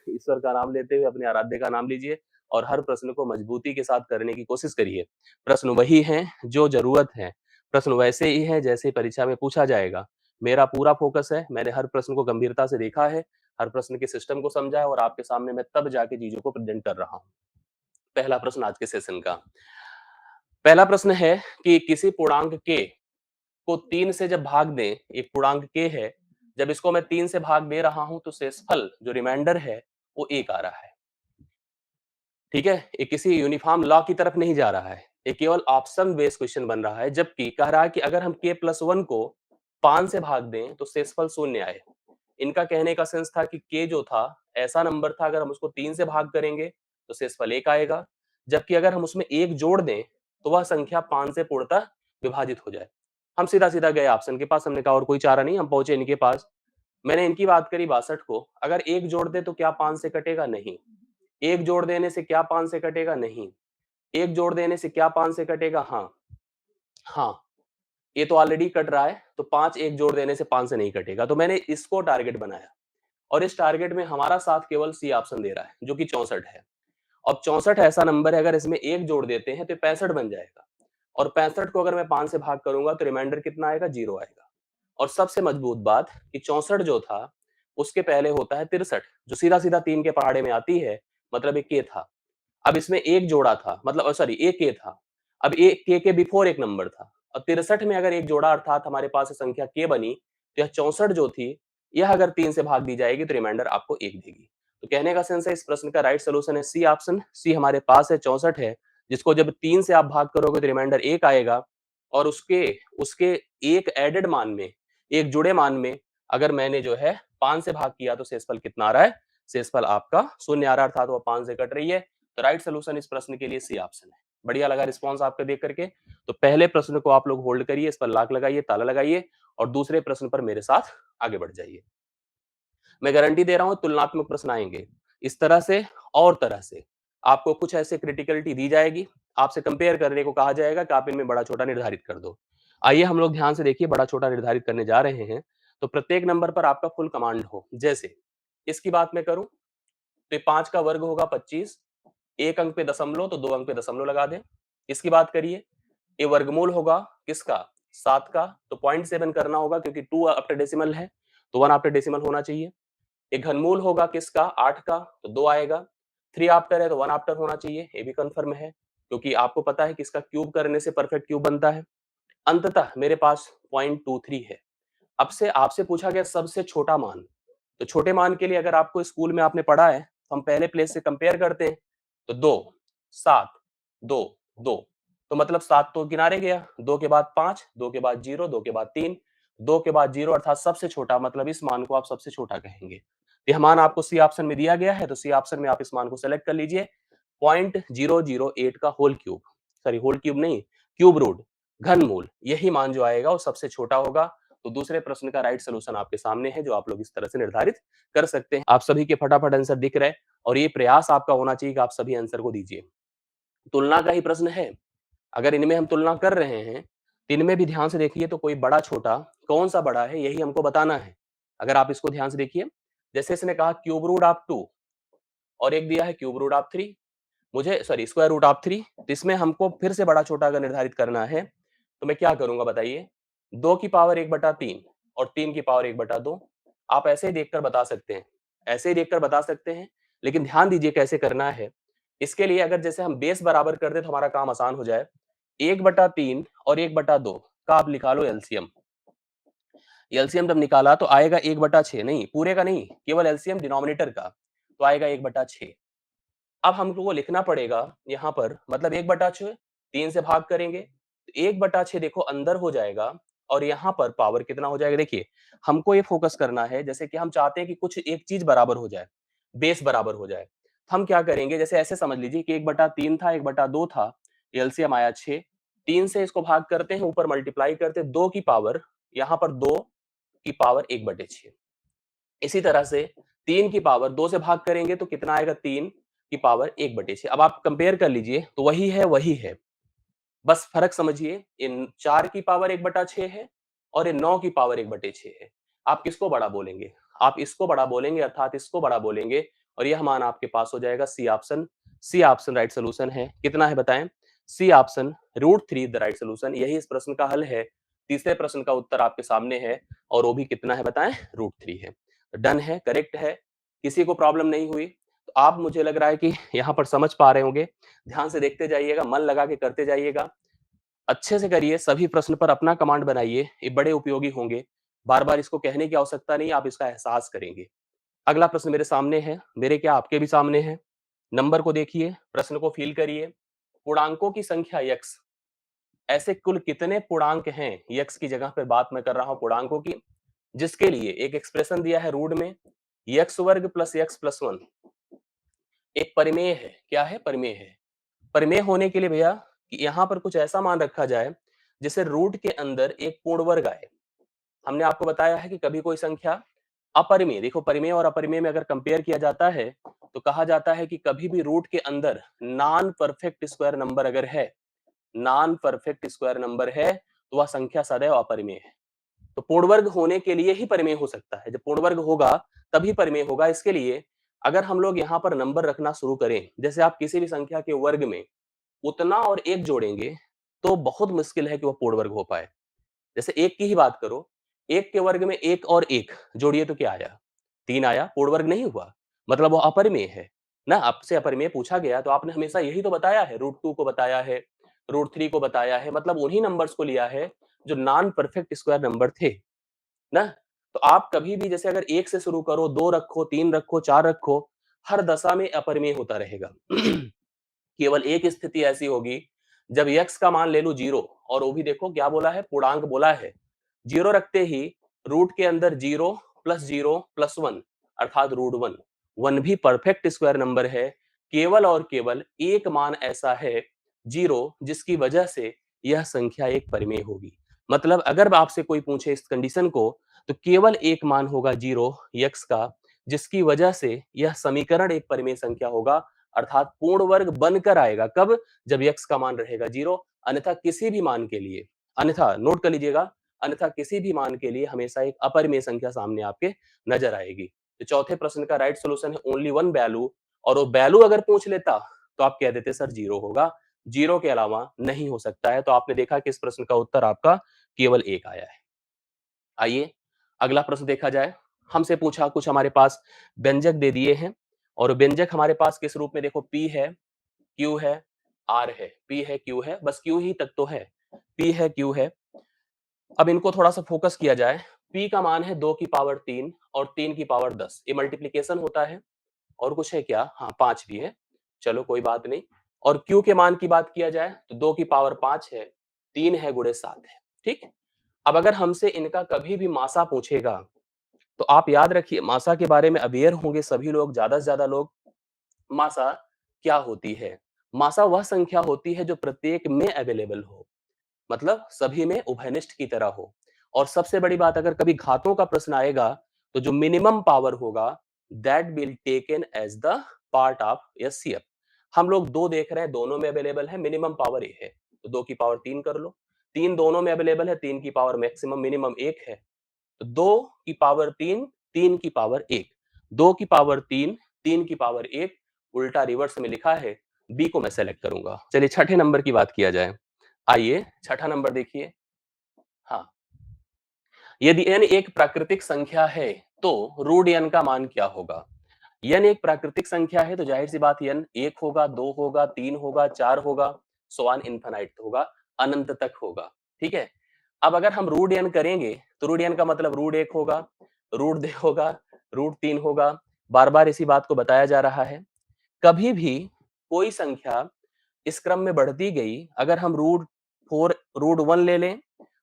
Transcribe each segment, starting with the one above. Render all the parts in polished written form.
ईश्वर का नाम लेते हुए अपने आराध्य का नाम लीजिए और हर प्रश्न को मजबूती के साथ करने की कोशिश करिए। प्रश्न वही हैं जो ज़रूरत है, प्रश्न वैसे ही हैं जैसे परीक्षा में पूछा जाएगा। मेरा पूरा फ़ोकस है, मैंने हर प्रश्न को गंभीरता से देखा है, हर प्रश्न के सिस्टम को समझा है और आपके सामने मैं तब जाके चीज़ों को प्रेज़ेंट कर रहा हूँ। पहला प्रश्न आज के सेशन का। पहला प्रश्न है कि किसी पूर्णांक के को 3 से जब भाग दें, एक पूर्णांक k है, जब इसको मैं 3 से भाग दे रहा हूं तो शेषफल जो रिमाइंडर है वो 1 आ रहा है। ठीक है? ये किसी यूनिफॉर्म लॉ की तरफ नहीं जा रहा है। ये केवल ऑप्शन बेस्ड क्वेश्चन बन रहा है, जबकि कह रहा है कि अगर हम k+1 को 5 से भाग दें तो शेषफल 0 आए। इनका कहने का सेंस था कि k जो था ऐसा नंबर था, अगर हम उसको 3 से भाग करेंगे तो शेषफल 1 आएगा, जबकि अगर हम उसमें 1 जोड़ दें तो वह संख्या 5 से पूर्णतः विभाजित हो जाए। हम सीधा-सीधा गए ऑप्शन के पास, हमने कहा और कोई चारा नहीं, हम पहुंचे इनके पास। मैंने इनकी बात करी 62 को, अगर 1 जोड़ दें तो क्या 5 से कटेगा? नहीं। 1 जोड़ देने से क्या 5 से कटेगा? नहीं। 1 जोड़ देने से क्या 5 से कटेगा? हाँ। हाँ, ये तो ऑलरेडी कट रहा है, तो 5 1 जोड़ देने से 5 से नहीं कटेगा। तो मैंने इसको टारगेट बनाया और इस टारगेट में हमारा साथ केवल सी ऑप्शन दे रहा है, जो कि 64 है। अब 64 ऐसा नंबर है, अगर इसमें 1 जोड़ देते हैं तो 65 बन जाएगा और 65 को अगर मैं 5 से भाग करूंगा तो रिमाइंडर कितना आएगा? 0 आएगा। और सबसे मजबूत बात कि 64 जो था उसके पहले होता है 63, जो सीधा-सीधा 3 के पहाड़े में आती है, मतलब एक k था। अब इसमें 1 जोड़ा था, मतलब सॉरी 1 k था। अब एक k के बिफोर एक नंबर था और 63 में अगर 1 जोड़ा अर्थात हमारे पास ये संख्या k बनी, तो यह 64 जो थी, यह अगर 3 से भाग दी जाएगी तो रिमाइंडर आपको 1 देगी। तो कहने का सेंस है इस प्रश्न का राइट सॉल्यूशन है सी ऑप्शन। सी हमारे पास है 64 है, जिसको जब 3 से आप भाग करोगे तो रिमाइंडर 1 आएगा और उसके उसके एक एडेड मान में, एक जुड़े मान में अगर मैंने जो है 5 से भाग किया तो शेषफल कितना आ रहा है? शेषफल आपका 0 आ रहा है, अर्थात वो 5 से कट रही है। तो राइट सॉल्यूशन इस प्रश्न के लिए सी ऑप्शन है। बढ़िया लगा रिस्पांस आपका देख करके। तो पहले प्रश्न को आप लोग होल्ड करिए, इस पर लॉक लगाइए, ताला लगाइए और दूसरे प्रश्न पर मेरे साथ आगे बढ़ जाइए। मैं गारंटी दे रहा हूं तुलनात्मक प्रश्न आएंगे इस तरह से और तरह से। आपको कुछ ऐसे क्रिटिकलिटी दी जाएगी, आपसे कंपेयर करने को कहा जाएगा कि आप इनमें बड़ा छोटा निर्धारित कर दो। आइए हम लोग ध्यान से देखिए, बड़ा छोटा निर्धारित करने जा रहे हैं तो प्रत्येक नंबर पर आपका फुल कमांड हो। जैसे इसकी बात मैं करूं तो 5 का वर्ग होगा 25, एक अंक पे दशमलव तो 2 अंक पे दशमलव लगा दें। इसकी बात करिए, ये वर्गमूल होगा किसका? 7 का, तो 0.7 करना होगा क्योंकि 2 आफ्टर डेसिमल है, तो 1 आफ्टर डेसिमल होना चाहिए। एक घनमूल होगा किसका? 8 का, तो 2 आएगा। 3 आफ्टर है तो 1 आफ्टर होना चाहिए, ये भी कन्फर्म है क्योंकि आपको पता है कि इसका क्यूब करने से परफेक्ट क्यूब बनता है। अंततः मेरे पास 0.23 है। अब से आपसे पूछा गया सबसे छोटा मान, तो छोटे मान के लिए अगर आपको स्कूल में आपने पढ़ा है, तो हम पहले प्लेस से कंपेयर करते हैं। तो 2, 7, 2, 2, तो मतलब 7 तो किनारे गया, 2 के बाद 5, 2 के बाद 0, 2 के बाद 3, 2 के बाद 0 अर्थात सबसे छोटा, मतलब इस मान को आप सबसे छोटा कहेंगे। यह मान आपको सी ऑप्शन में दिया गया है, तो सी ऑप्शन में आप इस मान को सेलेक्ट कर लीजिए। 0.008 का whole cube, sorry whole cube नहीं, क्यूब रूट, घनमूल, यही मान जो आएगा वो सबसे छोटा होगा। तो दूसरे प्रश्न का राइट सॉल्यूशन आपके सामने है, जो आप लोग इस तरह से निर्धारित कर सकते हैं। आप सभी के फटाफट आंसर दिख रहे हैं और ये प्रयास आपका होना चाहिए कि आप सभी आंसर को दीजिए। तुलना का ही प्रश्न है, अगर इनमें हम तुलना कर रहे हैं, तो इनमें भी ध्यान से देखिए तो कोई बड़ा छोटा कौन सा बड़ा है, यही हमको बताना है। अगर आप इसको ध्यान से देखिए, जैसे इसने कहा क्यूब रूट ऑफ 2 और एक दिया है क्यूब रूट ऑफ 3, मुझे सॉरी स्क्वायर रूट ऑफ 3, तो इसमें हमको फिर से बड़ा छोटा अगर निर्धारित करना है, तो मैं क्या करूंगा बताइए? 2 की पावर 1/3 और 3 की पावर 1/2। आप ऐसे ही देखकर बता सकते हैं, ऐसे ही देखकर बता सकते हैं, लेकिन ध्यान दीजिए कैसे करना है। इसके लिए अगर जैसे हम बेस बराबर कर दें तो हमारा काम आसान हो जाए। 1/3 और 1/2 का आप निकालो एलसीएम। एलसीएम जब निकाला तो आएगा 1/6, नहीं पूरे का नहीं, केवल एलसीएम डिनोमिनेटर का, तो आएगा 1/6। अब हमको वो लिखना पड़ेगा यहाँ पर, मतलब 1/6 3 से भाग करेंगे, 1/6 देखो अंदर हो जाएगा और यहाँ पर पावर कितना हो जाएगा? देखिए, हमको ये फोकस करना है, जैसे कि हम चाहते हैं कि कुछ एक चीज बराबर हो जाए, बेस बराबर हो जाए। हम क्या करेंगे, जैसे ऐसे समझ लीजिए कि 1/3 था, 1/2 था, एलसीएम आया 6, 3 से इसको भाग करते हैं, ऊपर मल्टीप्लाई करते हैं, 2 की पावर, यहाँ पर 2 की पावर 1/6। इसी तरह से 3 की पावर 2 से भाग करेंगे तो कितना आएगा? 3 की पावर 1/6। अब आप कंपेयर कर लीजिए तो वही है, वही है। बस फ़र्क समझिए, इन 4 की पावर 1/6 है और ये 9 की पावर 1/6 है। आप किसको बड़ा बोलेंगे? आप इसको बड़ा बोलेंगे, अर्थात इसको बड़ा बोलेंगे और यह मान आपके पास हो जाएगा C option. C option right solution है। कितना है बताएं? C option √3 the right solution. यही इस प्रश्न का हल है। तीसरे प्रश्न का उत्तर आपके सामने है और वो भी कितना है बताएं? √3 है। डन है, करेक्ट है। किसी को प्रॉब्लम नहीं हुई तो आप, मुझे लग रहा है कि यहाँ पर समझ पा रहे होंगे। ध्यान से देखते जाइएगा, मन लगा के करते जाइएगा, अच्छे से करिए, सभी प्रश्न पर अपना कमांड बनाइए, ये बड़े उपयोगी होंगे। बार बार इसको कहने की आवश्यकता नहीं, आप इसका एहसास करेंगे। अगला प्रश्न मेरे सामने है, मेरे क्या आपके भी सामने है। नंबर को देखिए, प्रश्न को फील करिए। पूर्णांकों की संख्या यक्स, ऐसे कुल कितने पूर्णांक हैं, यक्स की जगह पर बात मैं कर रहा हूं पूर्णांकों की, जिसके लिए एक एक्सप्रेशन दिया है रूट में, यक्स वर्ग प्लस यक्स प्लस 1 एक परिमेय है। क्या है? परिमेय है। परिमेय होने के लिए भैया कि यहां पर कुछ ऐसा मान रखा जाए जिसे रूट के अंदर एक पूर्ण वर्ग आए। हमने आपको बताया है कि कभी कोई संख्या अपरिमेय, देखो परिमेय और अपरिमेय में अगर कंपेयर किया जाता है तो कहा जाता है कि कभी भी रूट के अंदर नॉन परफेक्ट स्क्वायर नंबर अगर है, नॉन परफेक्ट स्क्वायर नंबर है तो वह संख्या सदैव अपरिमेय है। तो पूर्ण वर्ग होने के लिए ही परिमेय हो सकता है। जब पूर्ण वर्ग होगा तभी परिमेय होगा। इसके लिए अगर हम लोग यहाँ पर नंबर रखना शुरू करें, जैसे आप किसी भी संख्या के वर्ग में उतना और एक जोड़ेंगे तो बहुत मुश्किल है कि वह पूर्ण वर्ग हो पाए। जैसे एक की ही बात करो, एक के वर्ग में एक और एक जोड़िए तो क्या आया? 3 आया, पूर्ण वर्ग नहीं हुआ। मतलब वो अपरिमेय है ना। आपसे अपरिमेय पूछा गया तो आपने हमेशा यही तो बताया है, √2 को बताया है, √3 को बताया है, मतलब उन्हीं नंबर्स को लिया है जो नॉन परफेक्ट स्क्वायर नंबर थे ना। तो आप कभी भी जैसे अगर एक से शुरू करो, दो रखो, तीन रखो, चार रखो, हर दशा में अपरिमेय होता रहेगा। केवल एक स्थिति ऐसी होगी जब यक्स का मान ले लू 0, और वो भी देखो क्या बोला है, पूर्णांक बोला है। 0 रखते ही रूट के अंदर 0 प्लस 1 अर्थात √1। 1 भी परफेक्ट स्क्वायर नंबर है। केवल और केवल एक मान ऐसा है 0 जिसकी वजह से यह संख्या एक परिमेय होगी। मतलब अगर आपसे कोई पूछे इस कंडीशन को तो केवल एक मान होगा 0 यक्स का, जिसकी वजह से यह समीकरण एक परिमेय संख्या होगा, अर्थात पूर्ण वर्ग बनकर आएगा। कब? जब यक्स का मान रहेगा 0। अन्यथा किसी भी मान के लिए, अन्यथा नोट कर लीजिएगा, अन्यथा किसी भी मान के लिए हमेशा एक अपरिमेय संख्या सामने आपके नजर आएगी। तो चौथे प्रश्न का राइट सॉल्यूशन है ओनली वन वैल्यू, और वो वैल्यू अगर पूछ लेता तो आप कह देते सर 0 होगा, 0 के अलावा नहीं हो सकता है। तो आपने देखा कि इस प्रश्न का उत्तर आपका केवल एक आया है। आइए अगला प्रश्न देखा जाए। हमसे पूछा, कुछ हमारे पास व्यंजक दे दिए हैं और व्यंजक हमारे पास किस रूप में, देखो P है, Q है, R है। P है, Q है, बस Q ही तक तो है। P है, Q है। अब इनको थोड़ा सा फोकस किया जाए। P का मान है 2 की पावर 3 और 3 की पावर 10। ये मल्टीप्लीकेशन होता है और कुछ है क्या? हाँ, 5 भी है। चलो कोई बात नहीं। और Q के मान की बात किया जाए तो 2 की पावर 5 है, 3 है गुणे 7 है। ठीक। अब अगर हमसे इनका कभी भी मासा पूछेगा तो आप याद रखिए, मासा के बारे में अवेयर होंगे सभी लोग, ज्यादा से ज्यादा लोग। मासा क्या होती है? मासा वह संख्या होती है जो प्रत्येक में अवेलेबल हो, मतलब सभी में उभयनिष्ठ की तरह हो। और सबसे बड़ी बात, अगर कभी घातों का प्रश्न आएगा तो जो मिनिमम पावर होगा that will taken as the part of HCF. हम लोग दो देख रहे हैं, दोनों में अवेलेबल है, मिनिमम पावर ए है तो 2 की पावर 3 कर लो। 3 दोनों में अवेलेबल है, 3 की पावर मैक्सिमम मिनिमम 1 है तो 2 की पावर 3, 3 की पावर 1, 2 की पावर 3, 3 की पावर 1, उल्टा रिवर्स में लिखा है। बी को मैं सेलेक्ट करूंगा। चलिए छठे नंबर की बात किया जाए। आइए छठा नंबर देखिए। हाँ, यदि n एक प्राकृतिक संख्या है तो रूट n का मान क्या होगा? n एक प्राकृतिक संख्या है तो जाहिर सी बात n 1 होगा, 2 होगा, 3 होगा, 4 होगा, सो ऑन इनफिनाइट होगा, अनंत तक होगा। ठीक है। अब अगर हम रूट n करेंगे तो रूट n का मतलब रूट 1 होगा, रूट 2 होगा, रूट 3 होगा। बार बार इसी बात को बताया जा रहा है। कभी भी कोई संख्या इस क्रम में बढ़ती गई, अगर हम रूट 1 ले लें,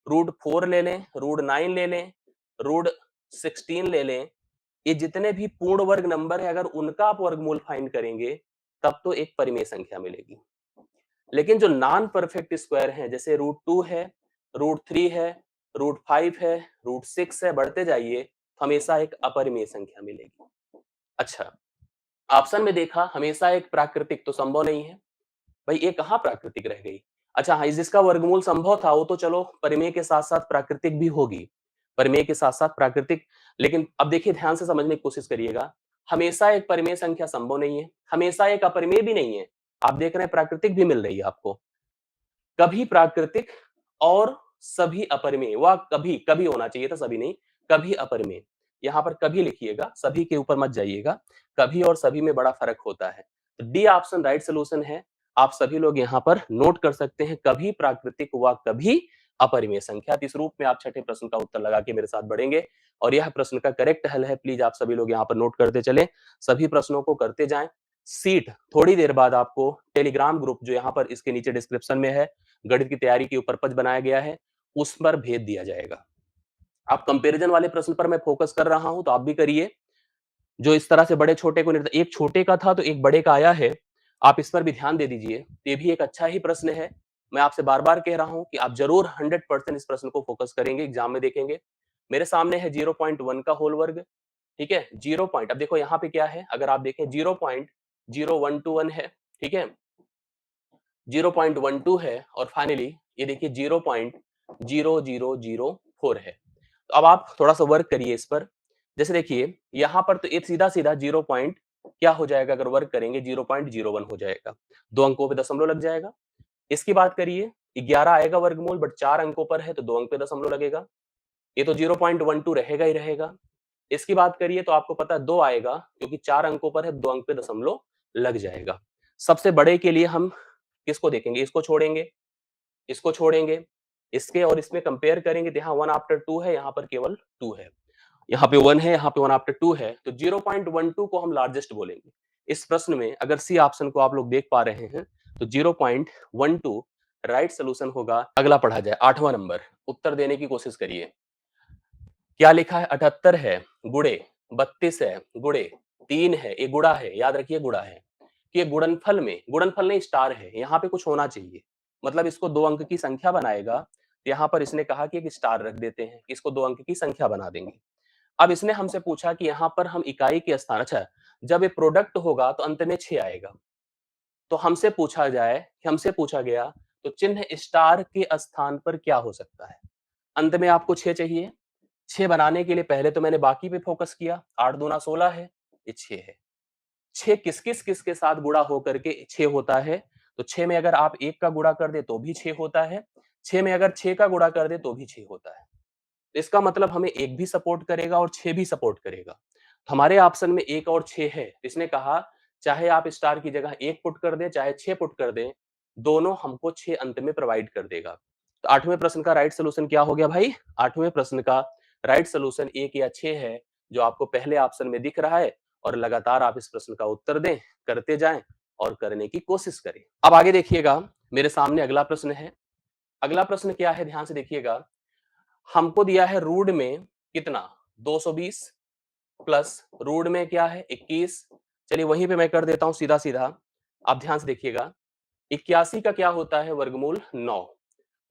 रूट 4 ले लें, रूट 9 ले लें, रूट 16 ले लें, ये जितने भी पूर्ण वर्ग नंबर है अगर उनका आप वर्गमूल फाइंड करेंगे तब तो एक परिमेय संख्या मिलेगी। लेकिन जो नॉन परफेक्ट स्क्वायर है, जैसे रूट 2 है, रूट 3 है, रूट 5 है, रूट 6 है, बढ़ते जाइए, हमेशा एक अपरिमेय संख्या मिलेगी। अच्छा, ऑप्शन में देखा हमेशा एक प्राकृतिक तो संभव नहीं है। भाई ये कहाँ प्राकृतिक रह गई? अच्छा हाँ, जिसका वर्गमूल संभव था वो तो चलो परिमेय के साथ-साथ प्राकृतिक भी होगी। परिमेय के साथ-साथ प्राकृतिक, लेकिन अब देखिए ध्यान से समझने की कोशिश करिएगा। हमेशा एक परिमेय संख्या संभव नहीं है, हमेशा एक अपरिमेय भी नहीं है। आप देख रहे हैं प्राकृतिक भी मिल रही है आपको। कभी प्राकृतिक और सभी अपरिमेय, वह कभी कभी होना चाहिए था, सभी नहीं, कभी अपरिमेय। यहां पर कभी लिखिएगा, सभी के ऊपर मत जाइएगा। कभी और सभी में बड़ा फर्क होता है। तो डी ऑप्शन राइट सोल्यूशन है। आप सभी लोग यहां पर नोट कर सकते हैं, कभी प्राकृतिक व कभी अपरिमेय संख्या। तो इस रूप में आप छठे प्रश्न का उत्तर लगा के मेरे साथ बढ़ेंगे और यह प्रश्न का करेक्ट हल है। प्लीज आप सभी लोग यहाँ पर नोट करते चले, सभी प्रश्नों को करते जाएं। सीट थोड़ी देर बाद आपको टेलीग्राम ग्रुप जो यहाँ पर इसके नीचे डिस्क्रिप्शन में है, गणित की तैयारी के ऊपर पर्पज बनाया गया है, उस पर भेज दिया जाएगा। आप कंपैरिजन वाले प्रश्न पर मैं फोकस कर रहा हूं, तो आप भी करिए। जो इस तरह से बड़े छोटे को एक छोटे का था तो एक बड़े का आया है, आप इस पर भी ध्यान दे दीजिए। ये भी एक अच्छा ही प्रश्न है। मैं आपसे बार-बार कह रहा हूं कि आप जरूर 100% इस प्रश्न को फोकस करेंगे, एग्जाम में देखेंगे। मेरे सामने है 0.1 का होल वर्ग, ठीक है? 0 पॉइंट, अब देखो यहाँ पे क्या है, अगर आप देखें 0.0121 है, ठीक है? 0.12 है और फाइनली ये देखिए 0.0004 है। तो अब आप थोड़ा-सा वर्क करिए इस पर। जैसे देखिए यहाँ पर तो एक सीधा-सीधा 0 पॉइंट क्या हो जाएगा, अगर वर्क करेंगे 0.01 हो जाएगा। 2 अंकों पे दशमलव लग जाएगा। इसकी बात करिए 11 आएगा वर्गमूल, बट 4 अंकों पर है तो 2 अंक पे दशमलव लगेगा। ये तो 0.12 रहेगा ही रहेगा। इसकी बात करिए तो आपको पता है 2 आएगा, क्योंकि 4 अंकों पर है, 2 अंक पे दशमलव लग जाएगा। सबसे बड़े के लिए हम किसको देखेंगे? इसको छोड़ेंगे, इसको छोड़ेंगे, इसके और इसमें कंपेयर करेंगे तो यहाँ 1 आफ्टर 2 है, यहाँ पर केवल 2 है। यहाँ पे 1 है, यहाँ पे 1 आफ्टर 2 है, तो 0.12 को हम लार्जेस्ट बोलेंगे। इस प्रश्न में अगर सी ऑप्शन को आप लोग देख पा रहे हैं, तो 0.12 राइट सॉल्यूशन होगा। अगला पढ़ा जाए, 8वां नंबर, उत्तर देने की कोशिश करिए। क्या लिखा है? 78 है, गुणे 32 है, गुणे 3 है, ये गुणा है, याद रखिए गुणा है। कि ये गुणनफल में, गुणनफल नहीं स्टार है, यहाँ पे कुछ होना चाहिए। मतलब इसको 2 अंक की संख्या बनाएगा, तो यहाँ पर इसने कहा कि एक स्टार रख देते हैं, इसको 2 अंक की संख्या बना देंगे। अब इसने हमसे पूछा कि यहाँ पर हम इकाई के स्थान, अच्छा, जब ये प्रोडक्ट होगा तो अंत में 6 आएगा। तो हमसे पूछा गया, तो चिन्ह स्टार के स्थान पर क्या हो सकता है? अंत में आपको 6 चाहिए। 6 बनाने के लिए पहले तो मैंने बाकी पे फोकस किया, 8 दूना 16 है, ये 6 है। 6 किस-किस के साथ गुणा होकर के 6 होता है? तो 6 में अगर आप 1 का गुणा कर दें तो भी 6 होता है, 6 में अगर 6 का गुणा कर दें तो भी 6 होता है। तो इसका मतलब हमें 1 भी सपोर्ट करेगा और 6 भी सपोर्ट करेगा। हमारे ऑप्शन में 1 और 6 है, इसने कहा चाहे आप स्टार की जगह 1 पुट कर दें, चाहे 6 पुट कर दें, दोनों हमको 6 अंत में प्रोवाइड कर देगा। तो 8वें प्रश्न का राइट सॉल्यूशन क्या हो गया भाई? 8वें प्रश्न का राइट सॉल्यूशन 1 या 6 है, जो आपको पहले ऑप्शन में दिख रहा है, और लगातार आप इस प्रश्न का उत्तर दें, करते जाएं और करने की कोशिश करें। अब आगे देखिएगा, मेरे सामने अगला प्रश्न है। अगला प्रश्न क्या है, ध्यान से देखिएगा। हमको दिया है रूट में कितना, 220 प्लस रूट में क्या है 21। चलिए वहीं पे मैं कर देता हूं सीधा सीधा। आप ध्यान से देखिएगा, 81 का क्या होता है वर्गमूल 9।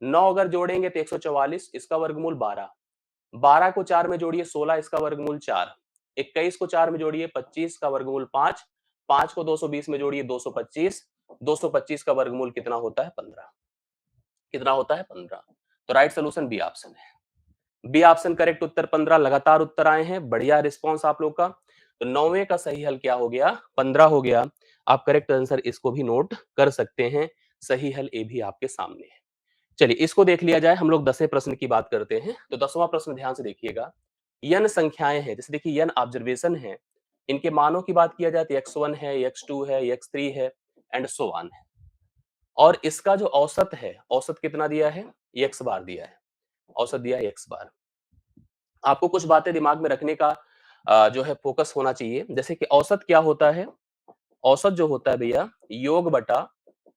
9 अगर जोड़ेंगे तो 144, इसका वर्गमूल 12। 12 को 4 में जोड़िए 16, इसका वर्गमूल 4। 21 को 4 में जोड़िए 25 का वर्गमूल 5। 5 को 220 में जोड़िए 225। 225 का वर्गमूल कितना होता है 15। कितना होता है 15। तो राइट सोल्यूशन बी ऑप्शन है। बी ऑप्शन करेक्ट उत्तर 15। लगातार उत्तर आए हैं, बढ़िया रिस्पॉन्स आप लोग का। तो 9वें का सही हल क्या हो गया? 15 हो गया। आप करेक्ट आंसर इसको भी नोट कर सकते हैं। सही हल ए भी आपके सामने है। चलिए इसको देख लिया जाए। हम लोग 10वें प्रश्न की बात करते हैं। तो 10वां प्रश्न ध्यान से देखिएगा। n संख्याएं हैं, जैसे देखिए n ऑब्जर्वेशन है, इनके मानों की बात किया जाए तो x1 है, x2 है, x3 है एंड सो ऑन है। और इसका जो औसत है, औसत कितना दिया है? x बार दिया है। औसत दिया है x बार। आपको कुछ बातें दिमाग में रखने का जो है फोकस होना चाहिए। जैसे कि औसत क्या होता है? औसत जो होता है भैया, योग बटा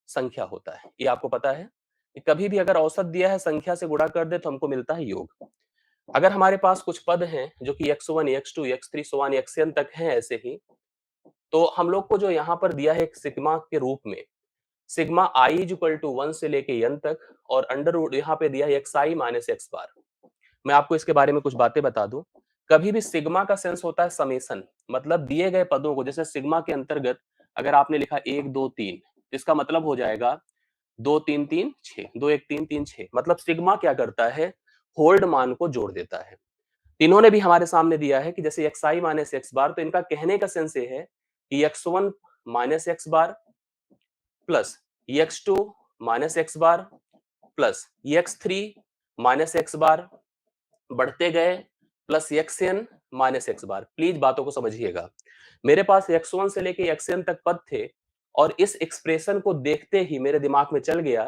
संख्या होता है। ये आपको पता है कि कभी भी अगर औसत दिया है, संख्या से गुणा कर दे तो हमको मिलता है योग। अगर हमारे पास कुछ पद हैं जो कि x1, x2, x3 so on xn तक हैं ऐसे ही, तो हम लोग को जो यहाँ पर दिया है एक सिग्मा के रूप में, sigma i is equal to 1 से लेके n तक, और अंडर रूट यहाँ पे दिया है xi माइनस x बार। मैं आपको इसके बारे में कुछ बातें बता दूं। कभी भी सिग्मा का सेंस होता है समेशन, मतलब दिए गए पदों को, जैसे सिग्मा के अंतर्गत अगर आपने लिखा 1 2 3, इसका मतलब हो जाएगा 2 3 3 6, 2 1 3 3 6। मतलब सिग्मा क्या करता है? होल्ड मान को जोड़ देता है। इन्होंने भी हमारे सामने दिया है कि जैसे xi माइनस x बार, तो इनका कहने का सेंस ये है कि x1 माइनस x बार प्लस x2 माइनस x बार प्लस x3 माइनस x बार बढ़ते गए plus xn minus x bar. Please बातों को समझिएगा। मेरे पास x1 से लेके xn तक पद थे और इस एक्सप्रेशन को देखते ही मेरे दिमाग में चल गया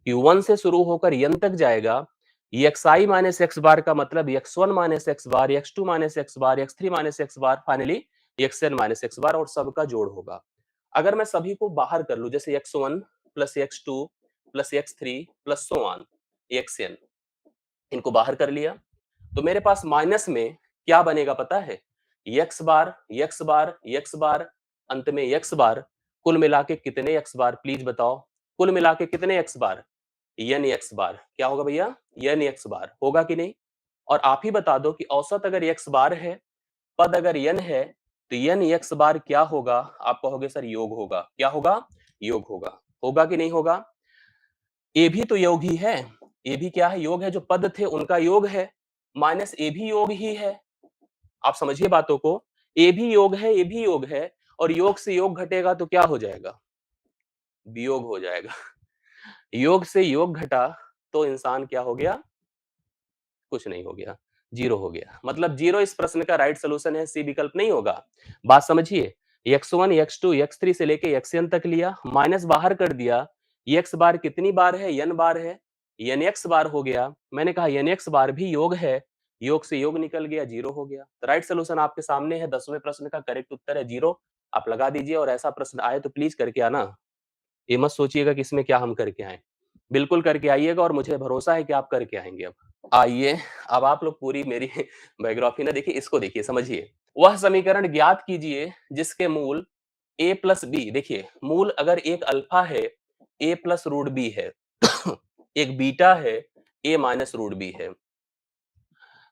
कि 1 से शुरू होकर n तक जाएगा। ये xi माइनस x बार का मतलब x1 माइनस x बार, x2 माइनस x बार, x3 माइनस x बार, फाइनली xn माइनस x बार और सबका जोड़ होगा। अगर मैं सभी को बाहर कर लूं, जैसे x1 plus x2 plus x3 plus so on xn, इनको बाहर कर लिया तो मेरे पास माइनस में क्या बनेगा पता है? x बार, x बार, x बार, अंत में x बार, कुल मिला के कितने x बार प्लीज बताओ? कुल मिला के कितने x बार? n x बार। क्या होगा भैया? n x बार होगा कि नहीं? और आप ही बता दो कि औसत अगर x बार है, पद अगर n है, तो n x बार क्या होगा? आप कहोगे सर योग होगा। क्या होगा? योग होगा। होगा कि नहीं होगा? ए भी तो योग ही है। ए भी क्या है? योग है। जो पद थे उनका योग है, माइनस ए भी योग ही है। आप समझिए बातों को। ए भी योग है, ए भी योग है और योग से योग घटेगा तो क्या हो जाएगा? वियोग हो जाएगा। योग से योग घटा तो इंसान क्या हो गया? कुछ नहीं हो गया, जीरो हो गया। मतलब जीरो इस प्रश्न का राइट सॉल्यूशन है, सी विकल्प नहीं होगा। बात समझिए। x1 x2 x3 से लेके xn तक लिया, माइनस बाहर कर दिया। x बार कितनी बार है? n बार है, nx बार हो गया। मैंने कहा nx बार भी योग है, योग से योग निकल गया, जीरो हो गया। तो राइट सॉल्यूशन आपके सामने है। 10वें प्रश्न का करेक्ट उत्तर है जीरो। आप लगा दीजिए और ऐसा प्रश्न आए तो प्लीज करके आना। ये मत सोचिएगा कि इसमें क्या हम करके आए। बिल्कुल करके आइएगा और मुझे भरोसा है कि आप करके आएंगे। अब आइए, अब आप लोग पूरी मेरी बायोग्राफी ना देखिए, इसको देखिए, समझिए। वह समीकरण ज्ञात कीजिए जिसके मूल a प्लस बी, देखिए मूल अगर एक अल्फा है, a प्लस रूट बी है, एक बीटा है, a माइनस रूट बी है।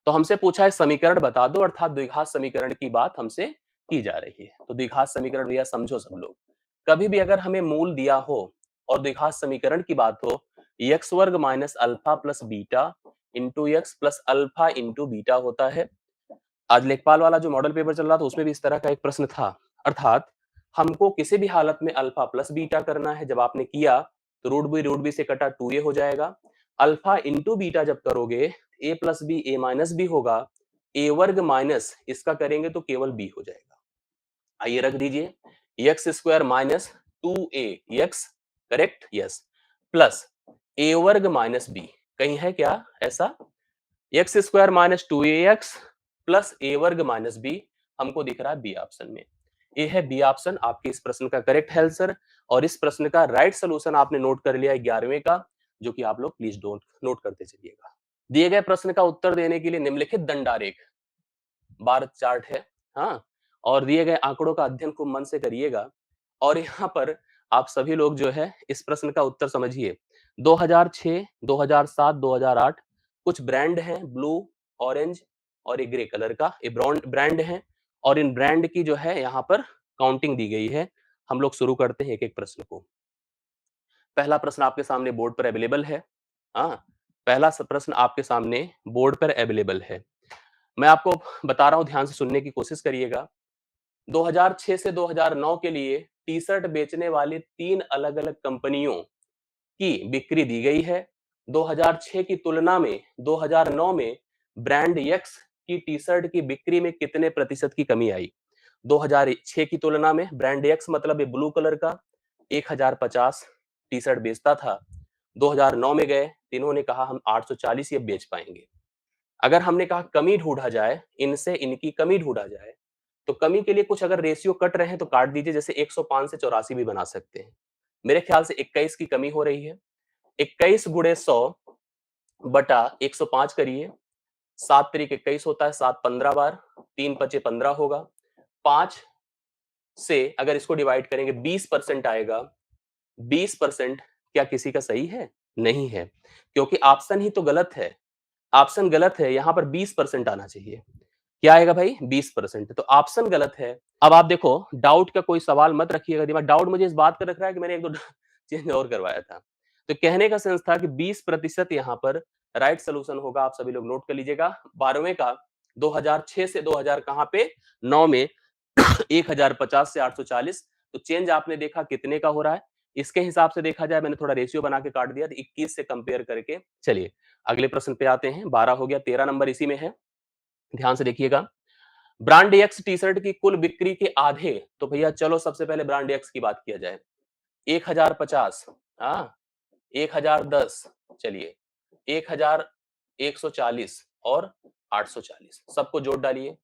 तो हमसे पूछा है समीकरण बता दो, अर्थात द्विघात समीकरण की बात हमसे की जा रही है। तो द्विघात समीकरण भैया समझो सब लोग। कभी भी अगर हमें मूल दिया हो और द्विघात समीकरण की बात हो, x वर्ग minus alpha plus beta into x plus alpha into beta होता है। आज लेखपाल वाला जो मॉडल पेपर चल रहा था उसमें भी इस तरह का एक प्रश्न था। अर्थात हमको किसी भी हालत में अल्फा प्लस बीटा करना है। जब आपने किया तो रूट बी से कटा 2a हो जाएगा। अल्फा इंटू बीटा जब करोगे a plus B A minus B होगा। ए वर्ग माइनस इसका करेंगे तो केवल b हो जाएगा। आइए रख दीजिए, x square minus 2a x, correct, yes, plus a वर्ग माइनस बी। कहीं है क्या ऐसा? X square minus 2ax plus a वर्ग माइनस बी हमको दिख रहा है बी ऑप्शन में। ये है बी ऑप्शन आपके इस प्रश्न का करेक्ट है आंसर। और इस प्रश्न का राइट सॉल्यूशन आपने नोट कर लिया 11वें का, जो कि आप लोग प्लीज डोंट नोट करते चलिएगा। दिए गए प्रश्न का उत्तर देने के लिए निम्नलिखित दंडारेख बार चार्ट है, हाँ, और दिए गए आंकड़ों का अध्ययन खूब मन से करिएगा। और यहाँ पर आप सभी लोग जो है इस प्रश्न का उत्तर समझिए। 2006, 2007, 2008 कुछ ब्रांड हैं, ब्लू, ऑरेंज और एक ग्रे कलर का, ये ब्रांड है और इन ब्रांड की जो है यहाँ पर काउंटिंग दी गई है। हम लोग शुरू करते हैं एक एक प्रश्न को। पहला प्रश्न आपके सामने बोर्ड पर अवेलेबल है। हाँ, पहला प्रश्न आपके सामने बोर्ड पर अवेलेबल है। मैं आपको बता रहा हूं, ध्यान से सुनने की कोशिश करिएगा। 2006 से 2009 के लिए टी-शर्ट बेचने वाली 3 अलग-अलग कंपनियों की बिक्री दी गई है। 2006 की तुलना में 2009 में ब्रांड एक्स की टी-शर्ट की बिक्री में कितने प्रतिशत की कमी आई? 2006 की तुलना में ब्रांड एक्स मतलब ये ब्लू कलर का 1050 टी-शर्ट बेचता था। 2009 में गए, तीनों ने कहा हम 840 ये बेच पाएंगे। अगर हमने कहा कमी ढूंढा जाए, इनसे इनकी कमी ढूंढा जाए, तो कमी के लिए कुछ अगर रेशियो कट रहे हैं तो काट दीजिए, जैसे 105 से 84 भी बना सकते हैं। मेरे ख्याल से 21 की कमी हो रही है। 21 गुणे 100 बटा 105 करिए। 7 तरीक 21 होता है, 7 15 बार, 3 पचे 15 होगा। 5 से अगर इसको डिवाइड करेंगे 20% आएगा। 20% क्या किसी का सही है? नहीं है, क्योंकि ऑप्शन ही तो गलत है। ऑप्शन गलत है, यहाँ पर 20% आना चाहिए। क्या आएगा भाई? 20%। तो ऑप्शन गलत है। अब आप देखो, डाउट का कोई सवाल मत रखिएगा दिमाग। डाउट मुझे इस बात का रख रहा है कि मैंने 1-2 चेंज और करवाया था। तो कहने का सेंस था कि 20% यहाँ पर राइट सॉल्यूशन होगा। आप सभी लोग नोट कर लीजिएगा। 12वें का 2006 से 2000 कहां पे 9 में 1050 से 840, तो चेंज आपने देखा कितने का हो रहा है। इसके हिसाब से देखा जाए, मैंने थोड़ा रेशियो बना के काट दिया, तो 21 से कंपेयर करके चलिए अगले प्रश्न पे आते हैं। 12 हो गया, 13 नंबर इसी में है, ध्यान से देखिएगा। ब्रांड एक्स टी शर्ट की कुल बिक्री के आधे, तो भैया चलो सबसे पहले ब्रांड एक्स की बात किया जाए। 1050, हाँ 1010, चलिए 1140 और 840, सबको जोड़ डालिए।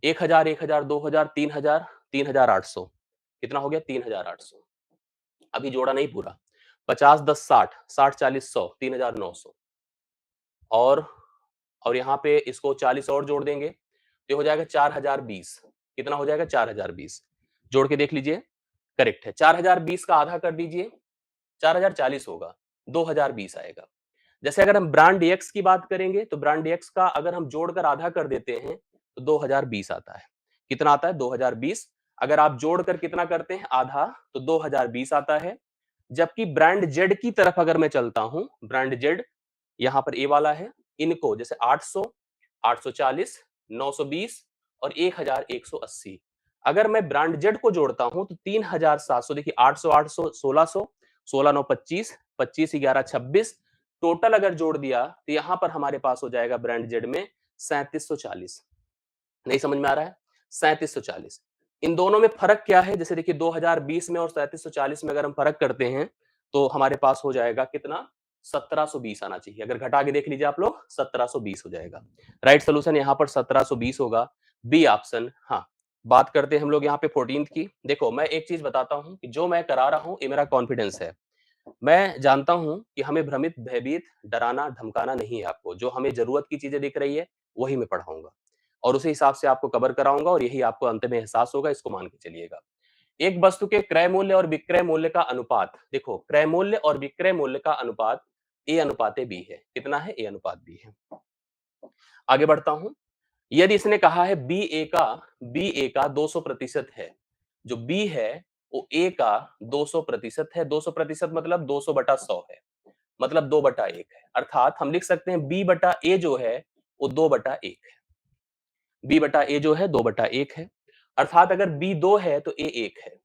1000, 1000, 2000, 3000, 3800, कितना हो गया 3800। अभी जोड़ा नहीं पूरा। 50 10 60, 60 40 100, 3900, और यहाँ पे इसको 40 और जोड़ देंगे तो ये हो जाएगा 4020। कितना हो जाएगा 4020, जोड़ के देख लीजिए, करेक्ट है। 4020 का आधा कर दीजिए, 4040 होगा, 2020 आएगा। जैसे अगर हम ब्रांड एक्स की बात करेंगे तो ब्रांड एक्स का अगर हम जोड़कर आधा कर देते हैं तो 2020 आता है। कितना आता है 2020। अगर आप जोड़कर कितना करते हैं आधा, तो 2020 आता है। जबकि ब्रांड जेड की तरफ अगर मैं चलता हूं, ब्रांड जेड यहां पर ए वाला है, इनको जैसे 800, 840, 920 और 1180, अगर मैं ब्रांड जेड को जोड़ता हूं तो 3700, देखिए 800, 800, 1600, 16 9 25, 25 11 26, टोटल अगर जोड़ दिया तो यहां पर हमारे पास हो जाएगा ब्रांड जेड में 3740। नहीं समझ में आ रहा है? 3740। इन दोनों में फर्क क्या है? जैसे देखिए 2020 में और 3740 में अगर हम फर्क करते हैं तो हमारे पास हो जाएगा कितना, 1720 आना चाहिए। अगर घटा के देख लीजिए आप लोग, 1720 हो जाएगा। राइट सोल्यूशन यहाँ पर 1720 होगा, बी ऑप्शन। हाँ, बात करते हैं हम लोग यहाँ पे 14th की। देखो मैं एक चीज बताता हूँ कि जो मैं करा रहा हूँ ये मेरा कॉन्फिडेंस है। मैं जानता हूं कि हमें भ्रमित, भयभीत, डराना, धमकाना नहीं है आपको। जो हमें जरूरत की चीजें दिख रही है वही मैं पढ़ाऊंगा और उसी हिसाब से आपको कवर कराऊंगा और यही आपको अंत में एहसास होगा, इसको मान के चलिएगा। एक वस्तु के क्रय मूल्य और विक्रय मूल्य का अनुपात, देखो क्रय मूल्य और विक्रय मूल्य का अनुपात ए अनुपात बी है। कितना है? ए अनुपात बी है। आगे बढ़ता हूं। यदि इसने कहा है बी ए का 200% है, जो बी है वो ए का 200% है। 200% मतलब 200/100 है, मतलब 2/1 है। अर्थात हम लिख सकते हैं बी बटा ए जो है वो 2/1 है। बी बटा ए जो है 2/1 है। अर्थात अगर बी 2 है तो ए 1 है।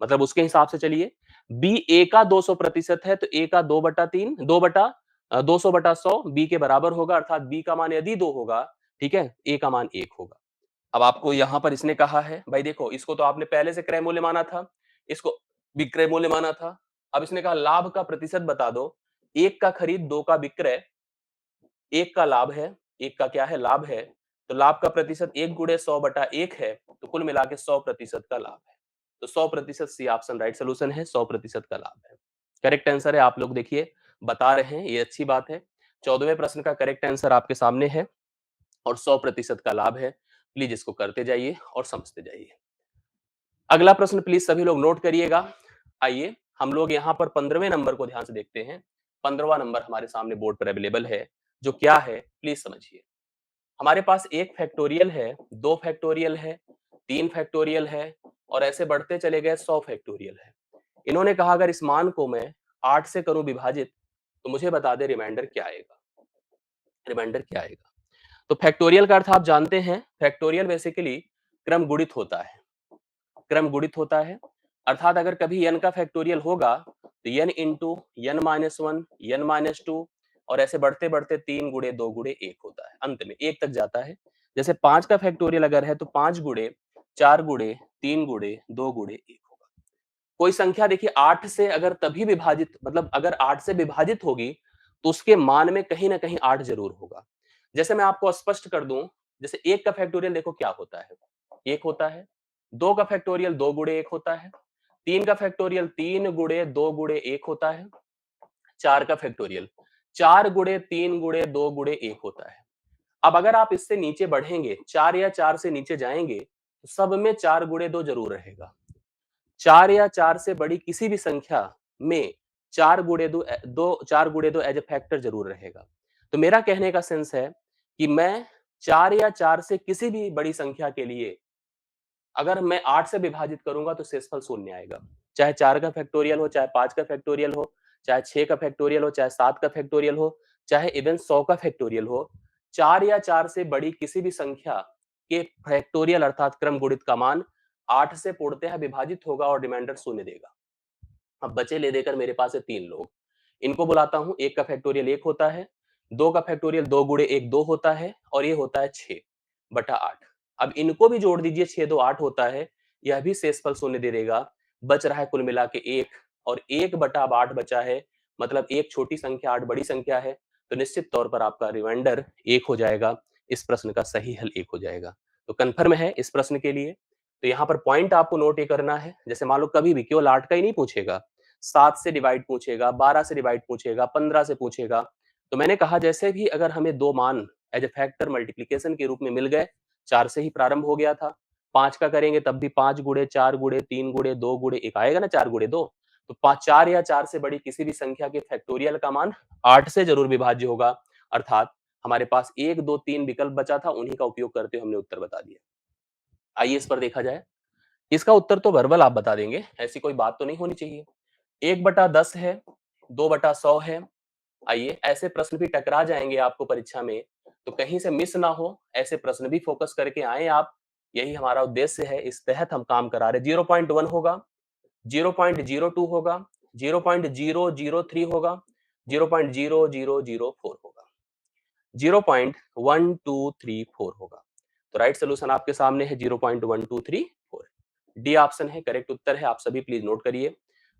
मतलब उसके हिसाब से चलिए, बी ए का 200% है तो ए का 2/3, 200/100 बी के बराबर होगा। अर्थात बी का मान यदि 2 होगा, ठीक है, ए का मान 1 होगा। अब आपको यहां पर इसने कहा है, भाई देखो इसको तो आपने पहले से क्रय मूल्य माना था, इसको विक्रय मूल्य माना था। अब इसने कहा लाभ का प्रतिशत बता दो। 1 का खरीद, 2 का विक्रय, 1 का लाभ है, 1 का क्या है? लाभ है। तो लाभ का प्रतिशत 1 गुणे 100/1 है, तो कुल मिला के 100% का लाभ है। तो 100% सी ऑप्शन राइट सोल्यूशन है, 100% का लाभ है। करेक्ट आंसर है। आप लोग देखिए बता रहे हैं, ये अच्छी बात है। 14वें प्रश्न का करेक्ट आंसर आपके सामने है और 100% का लाभ है। प्लीज इसको करते जाइए और समझते जाइए। अगला प्रश्न प्लीज सभी लोग नोट करिएगा। आइए हम लोग यहाँ पर 15वें नंबर को ध्यान से देखते हैं। 15वां नंबर हमारे सामने बोर्ड पर अवेलेबल है, जो क्या है प्लीज समझिए। हमारे पास 1 फैक्टोरियल है, 2 फैक्टोरियल है, 3 फैक्टोरियल है और ऐसे बढ़ते चले गए 100 फैक्टोरियल है। इन्होंने कहा अगर इस मान को मैं 8 से करूं विभाजित तो मुझे बता दे रिमाइंडर क्या आएगा। रिमाइंडर क्या आएगा? तो फैक्टोरियल का अर्थ आप जानते हैं, फैक्टोरियल बेसिकली क्रम गुणित होता है। क्रम गुणित होता है, अर्थात अगर कभी n का फैक्टोरियल होगा तो n into n minus 1, n minus 2 और ऐसे बढ़ते बढ़ते 3 गुणे 2 गुणे 1 होता है, अंत में 1 तक जाता है। जैसे 5 का फैक्टोरियल अगर है तो 5 गुणे 4 गुणे 3 गुणे 2 गुणे 1 होगा। कोई संख्या देखिए 8 से अगर तभी विभाजित, मतलब अगर 8 से विभाजित होगी तो उसके मान में कहीं ना कहीं 8 जरूर होगा। जैसे मैं आपको स्पष्ट कर दूं, जैसे 1 का फैक्टोरियल देखो क्या होता है, 1 होता है। 2 का फैक्टोरियल 2 गुणे 1 होता है। 3 का फैक्टोरियल 3 गुणे 2 गुणे 1 होता है। 4 का फैक्टोरियल 4 गुणे 3 गुणे 2 गुणे 1 होता है। अब अगर आप इससे नीचे बढ़ेंगे, 4 या 4 से नीचे जाएंगे तो सब में 4 गुणे 2 जरूर रहेगा। 4 या 4 से बड़ी किसी भी संख्या में 4 गुणे 2 एज ए फैक्टर जरूर रहेगा। तो मेरा कहने का सेंस है कि मैं 4 या 4 से किसी भी बड़ी संख्या के लिए अगर मैं 8 से विभाजित करूंगा तो शेषफल शून्य आएगा। चाहे 4 का फैक्टोरियल हो, चाहे 5 का फैक्टोरियल हो, चाहे 6 का फैक्टोरियल हो, चाहे 7 का फैक्टोरियल हो, चाहे इवन 100 का फैक्टोरियल हो, 4 या 4 से बड़ी किसी भी संख्या के फैक्टोरियल अर्थात क्रम गुणित का मान 8 से पूर्णतः विभाजित होगा और रिमाइंडर शून्य देगा। अब बचे ले देकर मेरे पास है 3 लोग। इनको बुलाता हूँ, 1 का फैक्टोरियल 1 होता है, 2 का फैक्टोरियल 2 गुणे 1 2 होता है और ये होता है 6/8। अब इनको भी जोड़ दीजिए, 6 2 8 होता है, यह भी शेषफल शून्य दे देगा। बच रहा है कुल मिला के 1 और 1/8 बचा है, मतलब 1 छोटी संख्या 8 बड़ी संख्या है, तो निश्चित तौर पर आपका रिमाइंडर 1 हो जाएगा। इस प्रश्न का सही हल 1 हो जाएगा। तो कन्फर्म है इस प्रश्न के लिए। तो यहाँ पर पॉइंट आपको नोट ये करना है, जैसे मान लो कभी भी केवल 8 का ही नहीं पूछेगा, 7 से डिवाइड पूछेगा, 12 से डिवाइड पूछेगा, 15 से पूछेगा। तो मैंने कहा जैसे भी अगर हमें 2 मान एज ए फैक्टर मल्टीप्लिकेशन के रूप में मिल गए, 4 से ही प्रारंभ हो गया था, 5 का करेंगे तब भी 5 गुणे 4 गुणे 3 गुणे 2 गुणे 1 आएगा ना, 4 गुणे 2। तो 4 या 4 से बड़ी किसी भी संख्या के फैक्टोरियल का मान 8 से जरूर विभाज्य होगा। अर्थात हमारे पास 1 2 3 विकल्प बचा था, उन्हीं का उपयोग करते हुए हमने उत्तर बता दिया। आइए इस पर देखा जाए। इसका उत्तर तो वर्बल आप बता देंगे, ऐसी कोई बात तो नहीं होनी चाहिए। 1/10 है, 2/100 है। आइए ऐसे प्रश्न भी टकरा जाएंगे आपको परीक्षा में, तो कहीं से मिस ना हो, ऐसे प्रश्न भी फोकस करके आए आप। यही हमारा उद्देश्य है, इस तहत हम काम करा रहे। 0.1 होगा, 0.02 होगा, 0.003 होगा, 0.0004 होगा, 0.1234 होगा। तो राइट सोल्यूशन आपके सामने है 0.1234। डी ऑप्शन है करेक्ट उत्तर है, आप सभी प्लीज नोट करिए।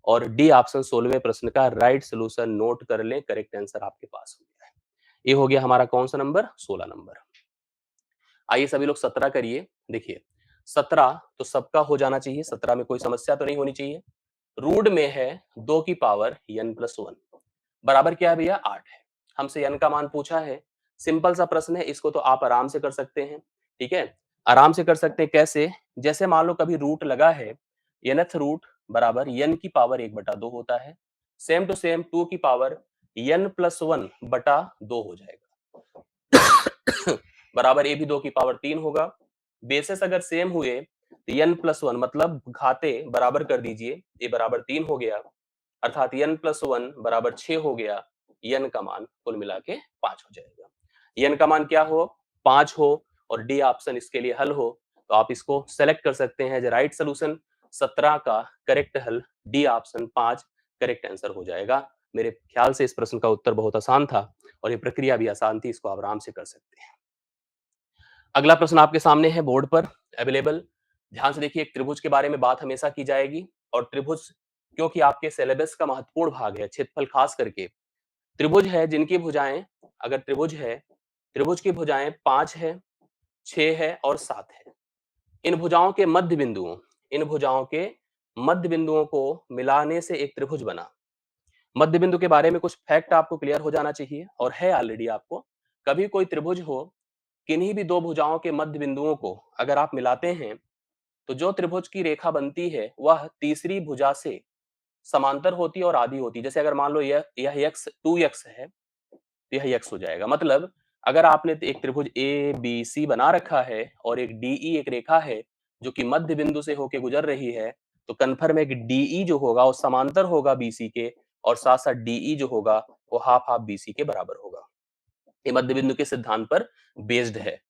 और डी ऑप्शन 16वें प्रश्न का राइट सोल्यूशन नोट कर लें, करेक्ट आंसर आपके पास हो गया है। ये हो गया हमारा कौन सा नंबर, 16 नंबर। आइए सभी लोग 17 करिए। देखिए 17 तो सबका हो जाना चाहिए, 17 में कोई समस्या तो नहीं होनी चाहिए। रूट में है 2 की पावर n+1 बराबर क्या है भैया, 8 है। हमसे n का मान पूछा है, सिंपल सा प्रश्न है, इसको तो आप आराम से कर सकते हैं। ठीक है, आराम से कर सकते हैं। कैसे, जैसे मान लो कभी रूट लगा है, nth रूट बराबर n की पावर 1/2 होता है। सेम टू सेम 2 की पावर n+1/2 हो जाएगा। बराबर ये भी 2 की पावर 3 होगा। बेसेस अगर सेम हुए तो n+1 मतलब घाते बराबर कर दीजिए, ये बराबर 3 हो गया, अर्थात n+1 बराबर 6 हो गया। n का मान कुल मिला के 5 हो जाएगा। n का मान क्या हो, 5 हो और डी ऑप्शन इसके लिए हल हो, तो आप इसको सेलेक्ट कर सकते हैं एज राइट सोल्यूशन। 17 का करेक्ट हल डी ऑप्शन 5 करेक्ट आंसर हो जाएगा। मेरे ख्याल से इस प्रश्न का उत्तर बहुत आसान था और ये प्रक्रिया भी आसान थी, इसको आप आराम से कर सकते हैं। अगला प्रश्न आपके सामने है बोर्ड पर अवेलेबल। ध्यान से देखिए, एक त्रिभुज के बारे में बात हमेशा की जाएगी और त्रिभुज क्योंकि आपके सिलेबस का महत्वपूर्ण भाग है, क्षेत्रफल खास करके त्रिभुज है जिनकी भुजाएं, अगर त्रिभुज है, त्रिभुज की भुजाएं 5 है, 6 है और 7 है। इन भुजाओं के मध्य बिंदुओं, इन भुजाओं के मध्य बिंदुओं को मिलाने से एक त्रिभुज बना। मध्य बिंदु के बारे में कुछ फैक्ट आपको क्लियर हो जाना चाहिए और है ऑलरेडी आपको। कभी कोई त्रिभुज हो, किन्हीं भी दो भुजाओं के मध्य बिंदुओं को अगर आप मिलाते हैं, तो जो त्रिभुज की रेखा बनती है वह तीसरी भुजा से समांतर होती है और आधी होती है। जैसे अगर मान लो यह x 2x है, तो यह x हो जाएगा। मतलब अगर आपने एक त्रिभुज ए बी सी बना रखा है और एक डीई एक रेखा है जो कि मध्य बिंदु से होकर गुजर रही है, तो कन्फर्म है कि डीई जो होगा वो समांतर होगा बीसी के, और साथ साथ डीई जो होगा वो हाफ हाफ बीसी के बराबर होगा। ये मध्य बिंदु के सिद्धांत पर बेस्ड है।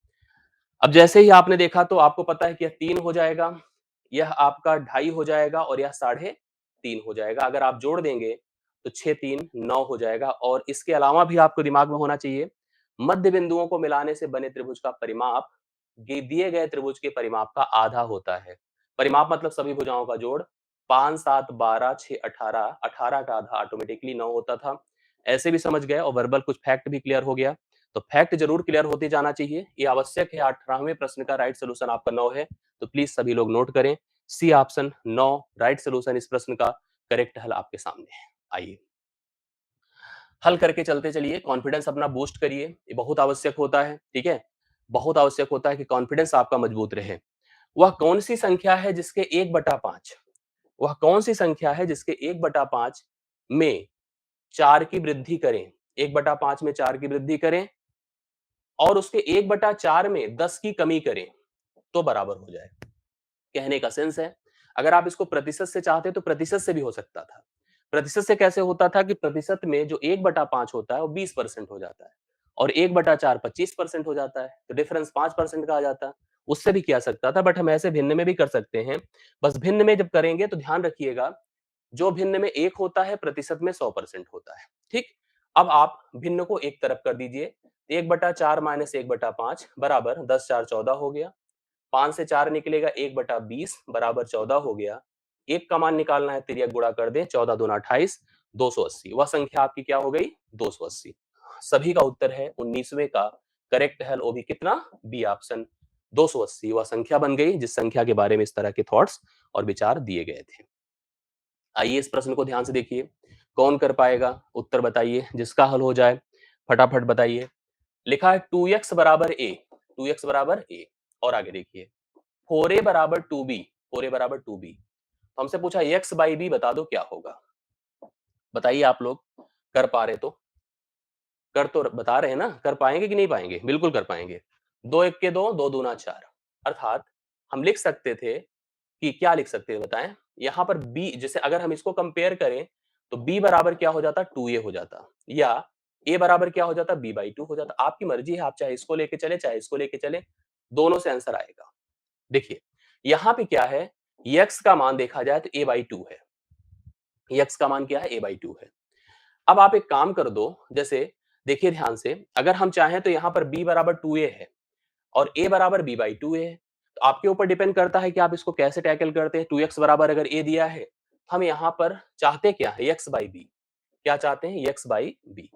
अब जैसे ही आपने देखा तो आपको पता है कि यह 3 हो जाएगा, यह आपका 2.5 हो जाएगा और यह 3.5 हो जाएगा। अगर आप जोड़ देंगे तो 6 3 9 हो जाएगा। और इसके अलावा भी आपको दिमाग में होना चाहिए, मध्य बिंदुओं को मिलाने से बने त्रिभुज का परिमाप दिए गए त्रिभुज के परिमाप का आधा होता है। परिमाप मतलब सभी भुजाओं का जोड़। 5 7 12 6 18, 18 का आधा ऑटोमेटिकली 9 होता था। ऐसे भी समझ गए और वर्बल कुछ फैक्ट भी क्लियर हो गया। तो फैक्ट जरूर क्लियर होते जाना चाहिए, ये आवश्यक है। 18वें प्रश्न का राइट सोल्यूशन आपका 9 है, तो प्लीज सभी लोग नोट करें। सी ऑप्शन 9 राइट सोल्यूशन इस प्रश्न का करेक्ट हल आपके सामने है। आइए हल करके चलते चलिए, कॉन्फिडेंस अपना बूस्ट करिए, ये बहुत आवश्यक होता है। ठीक है, बहुत आवश्यक होता है कि कॉन्फिडेंस आपका मजबूत रहे। वह कौन सी संख्या है जिसके 1/5, वह कौन सी संख्या है जिसके 1/5 में 4 की वृद्धि करें, 1/5 में 4 की वृद्धि करें और उसके 1/4 में 10 की कमी करें तो बराबर हो जाए। कहने का सेंस है, अगर आप इसको प्रतिशत से चाहते तो प्रतिशत से भी हो सकता था। प्रतिशत से कैसे होता था कि प्रतिशत में जो 1/5 होता है वो 20% हो जाता है और 1/4 25% हो जाता है, तो डिफरेंस 5% का आ जाता है। उससे भी किया सकता था, बट हम ऐसे भिन्न में भी कर सकते हैं। बस भिन्न में जब करेंगे तो ध्यान रखिएगा, जो भिन्न में 1 होता है, प्रतिशत में 100% होता है, ठीक? अब आप भिन्न को एक तरफ कर दीजिए, 1/4 माइनस 1/5 बराबर 10 4 14 हो गया। 5 से 4 निकलेगा 1/20 बराबर 14 हो गया। 1 का मान निकालना है, तिर्यक गुणा कर दें, 14 दूना 28, 280। वह संख्या आपकी क्या हो गई? 280। सभी का उत्तर है 19वें का करेक्ट है, वो भी कितना? बी ऑप्शन 280 वह संख्या बन गई जिस संख्या के बारे में इस तरह के थॉट्स और विचार दिए गए थे। आइए इस प्रश्न को ध्यान से देखिए, कौन कर पाएगा? उत्तर बताइए, जिसका हल हो जाए फटाफट बताइए। लिखा है 2x बराबर a, 2x बराबर a, और आगे देखिए 4a बराबर 2b, 4a बराबर 2b। हमसे पूछा x बाई b बता दो क्या होगा। बताइए आप लोग, कर पा रहे तो कर तो बता रहे हैं ना, कर पाएंगे कि नहीं पाएंगे? बिल्कुल कर पाएंगे। 2 1 के 2, 2 दूना 4, अर्थात हम लिख सकते थे कि क्या लिख सकते हैं बताएं? यहाँ पर b, जैसे अगर हम इसको कंपेयर करें तो b बराबर क्या हो जाता? 2a हो जाता, या a बराबर क्या हो जाता? b/2 हो जाता। आपकी मर्जी है, आप चाहे इसको लेके चले चाहे इसको लेके चले, दोनों से आंसर आएगा। देखिए यहाँ पे क्या है, x का मान देखा जाए तो a/2 है। x का मान क्या है? a/2 है। अब आप एक काम कर दो, जैसे देखिए ध्यान से, अगर हम चाहें तो यहाँ पर b बराबर 2a है और a बराबर b/2 है, तो आपके ऊपर डिपेंड करता है कि आप इसको कैसे टैकल करते हैं। 2x बराबर अगर a दिया है, हम यहाँ पर चाहते क्या है? x by b। क्या चाहते हैं? x by b।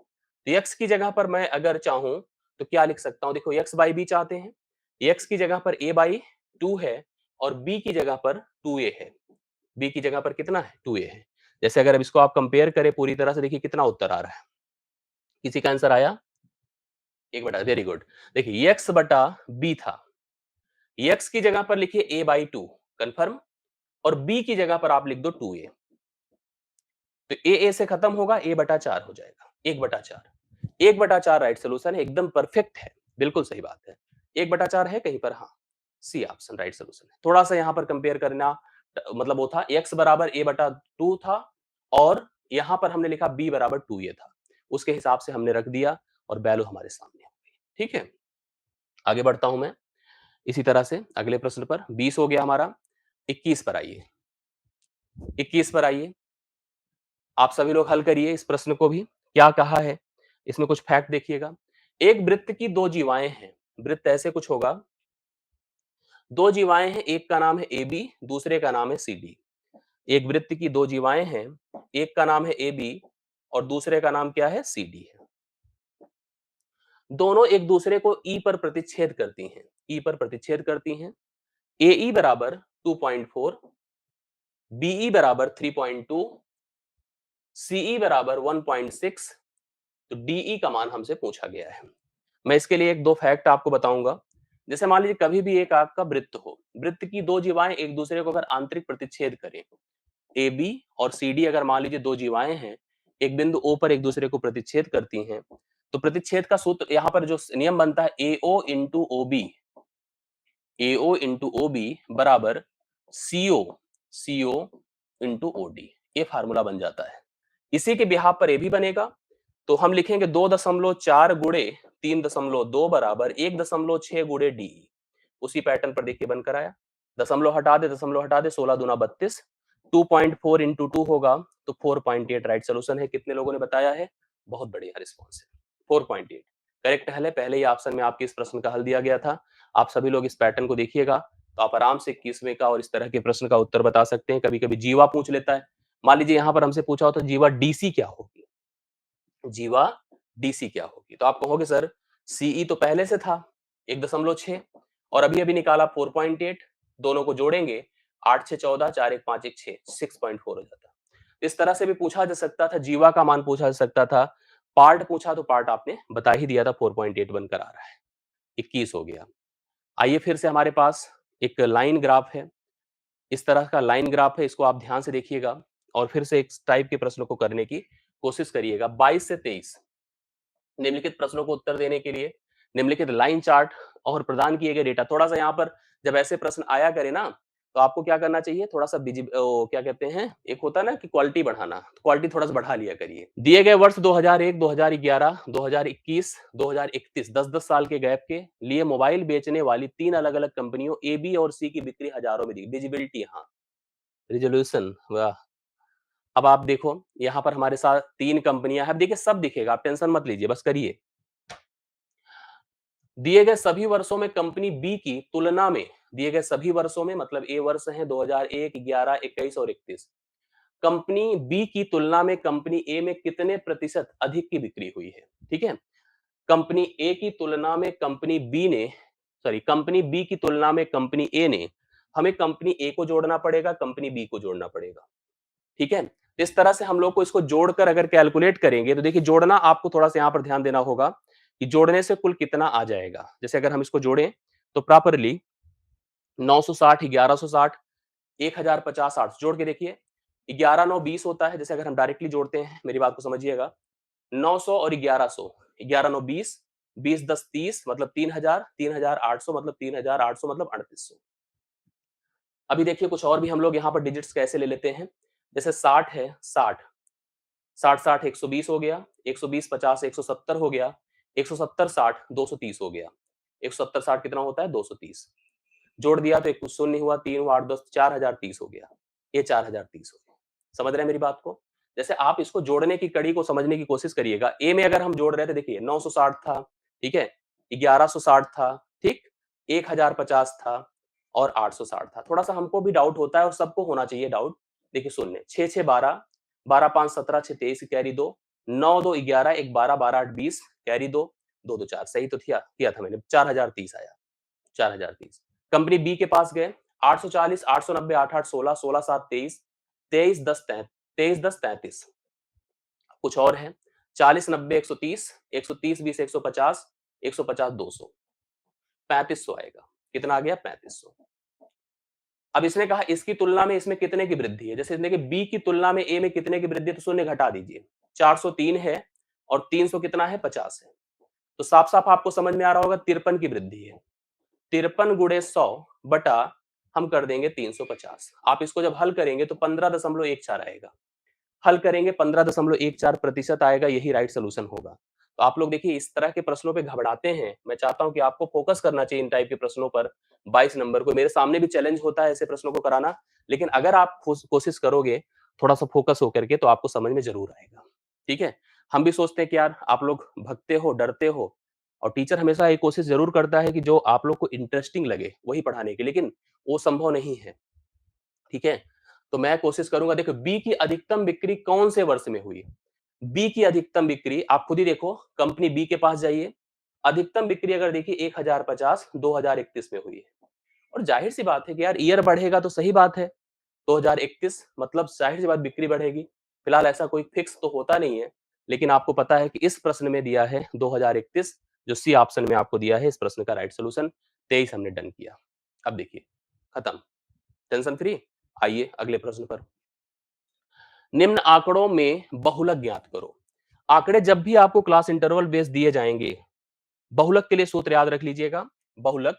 तो x की जगह पर मैं अगर चाहूं तो क्या लिख सकता हूं? देखो x बाई b चाहते हैं, x की जगह पर a/2 है और b की जगह पर 2a है। b की जगह पर कितना है? 2a है। जैसे अगर अब इसको आप कंपेयर करें पूरी तरह से, देखिए कितना उत्तर आ रहा है। किसी का आंसर आया? 1/, वेरी गुड। देखिए x बटा b था, x की जगह पर लिखिए a/2 कंफर्म, और b की जगह पर आप लिख दो 2a। तो a से खत्म होगा, a/4 हो जाएगा। 1/4, 1/4 राइट सोल्यूशन है, एकदम परफेक्ट है, बिल्कुल सही बात है। 1/4 है कहीं पर? हाँ, सी ऑप्शन राइट सोल्यूशन है। थोड़ा सा यहाँ पर कंपेयर करना, मतलब वो था x बराबर a/2 था और यहाँ पर हमने लिखा b बराबर 2a था, उसके हिसाब से हमने रख दिया और वैल्यू हमारे सामने आ गई। ठीक है, आगे बढ़ता हूं मैं इसी तरह से अगले प्रश्न पर। 20 हो गया हमारा, 21 पर आइए। 21 पर आइए, आप सभी लोग हल करिए इस प्रश्न को भी। क्या कहा है इसमें? कुछ फैक्ट देखिएगा। एक वृत्त की दो जीवाएं हैं, वृत्त ऐसे कुछ होगा, दो जीवाएं हैं, एक का नाम है ए बी, दूसरे का नाम है सी डी। एक वृत्त की दो जीवाएं हैं, एक का नाम है ए बी और दूसरे का नाम क्या है? सी डी है। दोनों एक दूसरे को ई पर प्रतिच्छेद करती हैं, ई पर प्रतिच्छेद करती हैं। ए ई बराबर 2.4, बीई बराबर 3.2, सीई बराबर 1.6, तो डीई का मान हमसे पूछा गया है। मैं इसके लिए एक दो फैक्ट आपको बताऊंगा। जैसे मान लीजिए कभी भी एक आपका वृत्त हो, वृत्त की दो जीवाएं एक दूसरे को अगर आंतरिक प्रतिच्छेद करें, ए बी और सी डी अगर मान लीजिए दो जीवाएं हैं, एक बिंदु ओ पर एक दूसरे को प्रतिच्छेद करती हैं, तो प्रतिच्छेद का सूत्र यहाँ पर जो नियम बनता है, AO into O B, AO into O B बराबर CO, CO into O D, ये फार्मूला बन जाता है। इसी के बिहाफ पर ये भी बनेगा, तो हम लिखेंगे 2.4 गुणे 3.2 बराबर 1.6 गुणे डी। उसी पैटर्न पर देखिए बनकर आया, दशमलव हटा दे, दशमलव हटा दे, 16 दूना 32, 2.4 इंटू 2 होगा तो 4.8 राइट सोल्यूशन है। कितने लोगों ने बताया है? बहुत बढ़िया रिस्पॉन्स है, 4.8 करेक्ट हल है। पहले ही ऑप्शन में आपके इस प्रश्न का हल दिया गया था। आप सभी लोग इस पैटर्न को देखिएगा तो आप आराम से 21वें का और इस तरह के प्रश्न का उत्तर बता सकते हैं। कभी कभी जीवा पूछ लेता है, मान लीजिए यहाँ पर हमसे पूछा हो तो जीवा डीसी क्या होगी, जीवा डीसी क्या होगी, तो आप कहोगे सर सीई तो पहले से था 1.6 और अभी अभी निकाला 4.8, दोनों को जोड़ेंगे 8 6 14, 4 1 5 1 6, 6.4 हो जाता। इस तरह से भी पूछा जा सकता था, जीवा का मान पूछा जा सकता था, पार्ट पूछा तो पार्ट आपने बता ही दिया था, 4.8 बनकर आ रहा है। 21 हो गया। आइए फिर से हमारे पास एक लाइन ग्राफ है, इस तरह का लाइन ग्राफ है, इसको आप ध्यान से देखिएगा और फिर से इस टाइप के प्रश्नों को करने की कोशिश करिएगा। 22 से 23 निम्नलिखित प्रश्नों को उत्तर देने के लिए निम्नलिखित लाइन चार्ट और प्रदान किए गए डेटा, थोड़ा सा यहाँ पर जब ऐसे प्रश्न आया करे ना, तो आपको क्या करना चाहिए, थोड़ा-सा क्या कहते हैं, एक होता है ना कि क्वालिटी बढ़ाना, तो क्वालिटी थोड़ा-सा बढ़ा लिया करिए। दिए गए वर्ष 2001, 2011, 2021, 2031 10-10 साल के गैप के लिए मोबाइल बेचने वाली 3 अलग-अलग कंपनियों ए, बी और सी की बिक्री हज़ारों में दी। विजिबिलिटी हाँ, रिज़ॉल्यूशन वाह! अब आप देखो, यहाँ पर हमारे साथ 3 कंपनियाँ हैं। अब देखिए सब दिखेगा, आप टेंशन मत लीजिए, बस करिए। दिए गए सभी वर्षों में कंपनी बी की तुलना में दिए गए सभी वर्षों में मतलब ए वर्ष हैं 2001, 11, 21 और 31। कंपनी बी की तुलना में कंपनी ए में कितने प्रतिशत अधिक की बिक्री हुई है? ठीक है? कंपनी ए की तुलना में कंपनी बी की तुलना में कंपनी ए ने हमें कंपनी ए को जोड़ना पड़ेगा, कंपनी बी को जोड़ना पड़ेगा। ठीक है? इस तरह से हम लोग को इसको जोड़कर अगर कैलकुलेट करेंगे तो देखिए जोड़ना आपको थोड़ा-सा यहाँ पर ध्यान देना होगा कि जोड़ने से कुल कितना आ जाएगा। जैसे अगर हम इसको जोड़ें तो प्रॉपरली 960, 1160, 1050, 800 जोड़ के देखिए 11 9 20 होता है। जैसे अगर हम डायरेक्टली जोड़ते हैं, मेरी बात को समझिएगा, 900 और 1100, 11 9 20, 20 10 30 मतलब 3000, 3800 मतलब 3800 मतलब 3800। अभी देखिए कुछ और भी हम लोग यहाँ पर डिजिट्स कैसे ले लेते हैं। जैसे 60 है, 60, 60-60 120 हो गया, 120-50 170 हो गया, 170-60 230 हो गया। 170-60 कितना होता है? 230। जोड़ दिया तो एक कुछ शून्य हुआ, 3 हुआ, 8 10 4030 हो गया। ये 4030 हो गया। समझ रहे हैं मेरी बात को? जैसे आप इसको जोड़ने की कड़ी को समझने की कोशिश करिएगा। ए में अगर हम जोड़ रहे थे देखिए 960 था, ठीक है? 1160 था, ठीक? 1050 था और 860 था। थोड़ा-सा हमको भी डाउट होता है और सबको होना चाहिए डाउट। देखिए शून्य, 6 6 12, 12 5 17, 6 23 कैरी 2, 9 2 11, 1 12, 12 8 20 कैरी 2, 2 2 4 सही तो किया था मैंने 4030 आया, 4030। कंपनी बी के पास गए 840, 890, 88, 16, 16 7 23, 23 10 23 10 33। कुछ और है 40 90 130, 130 20 150, 150 200, 3500 आएगा। कितना आ गया? 3500। अब इसने कहा इसकी तुलना में इसमें कितने की वृद्धि है? जैसे इसने कि बी की तुलना में ए में कितने की वृद्धि है तो शून्य घटा दीजिए। 403 है और 300 कितना है? 50 है। तो साफ-साफ आपको समझ में आ रहा होगा 53 की वृद्धि है। 53 गुणे 100 बटा हम कर देंगे 350। आप इसको जब हल करेंगे तो 15.14 आएगा। हल करेंगे 15.14% आएगा, यही राइट सॉल्यूशन होगा। तो आप लोग देखिए इस तरह के प्रश्नों पे घबराते हैं। मैं चाहता हूँ कि आपको फोकस करना चाहिए इन टाइप के प्रश्नों पर। 22 नंबर को मेरे सामने भी चैलेंज होता है ऐसे प्रश्नों को कराना, लेकिन अगर आप कोशिश करोगे थोड़ा-सा फोकस होकर के तो आपको समझ में ज़रूर आएगा। ठीक है? हम भी सोचते हैं कि यार आप लोग भगते हो, डरते हो और टीचर हमेशा ये कोशिश ज़रूर करता है कि जो आप लोग को इंटरेस्टिंग लगे वही पढ़ाने की, लेकिन वो संभव नहीं है। ठीक है? तो मैं कोशिश करूँगा देखो बी की अधिकतम बिक्री कौन से वर्ष में हुई? बी की अधिकतम बिक्री आप खुद ही देखो, कंपनी बी के पास जाइए, अधिकतम बिक्री अगर देखिए 1050 2031 में हुई है और ज़ाहिर-सी बात है कि यार ईयर बढ़ेगा तो सही बात है। 2031 मतलब ज़ाहिर-सी बात बिक्री बढ़ेगी। फिलहाल ऐसा कोई फिक्स तो होता नहीं है, लेकिन आपको पता है कि इस प्रश्न में दिया है 2031 जो सी ऑप्शन में आपको दिया है इस प्रश्न का राइट सॉल्यूशन 23 हमने डन किया। अब देखिए, खत्म, टेंशन फ्री। आइए अगले प्रश्न पर। निम्न आंकड़ों में बहुलक ज्ञात करो। आंकड़े जब भी आपको क्लास इंटरवल बेस दिए जाएंगे, बहुलक के लिए सूत्र याद रख लीजिएगा। बहुलक,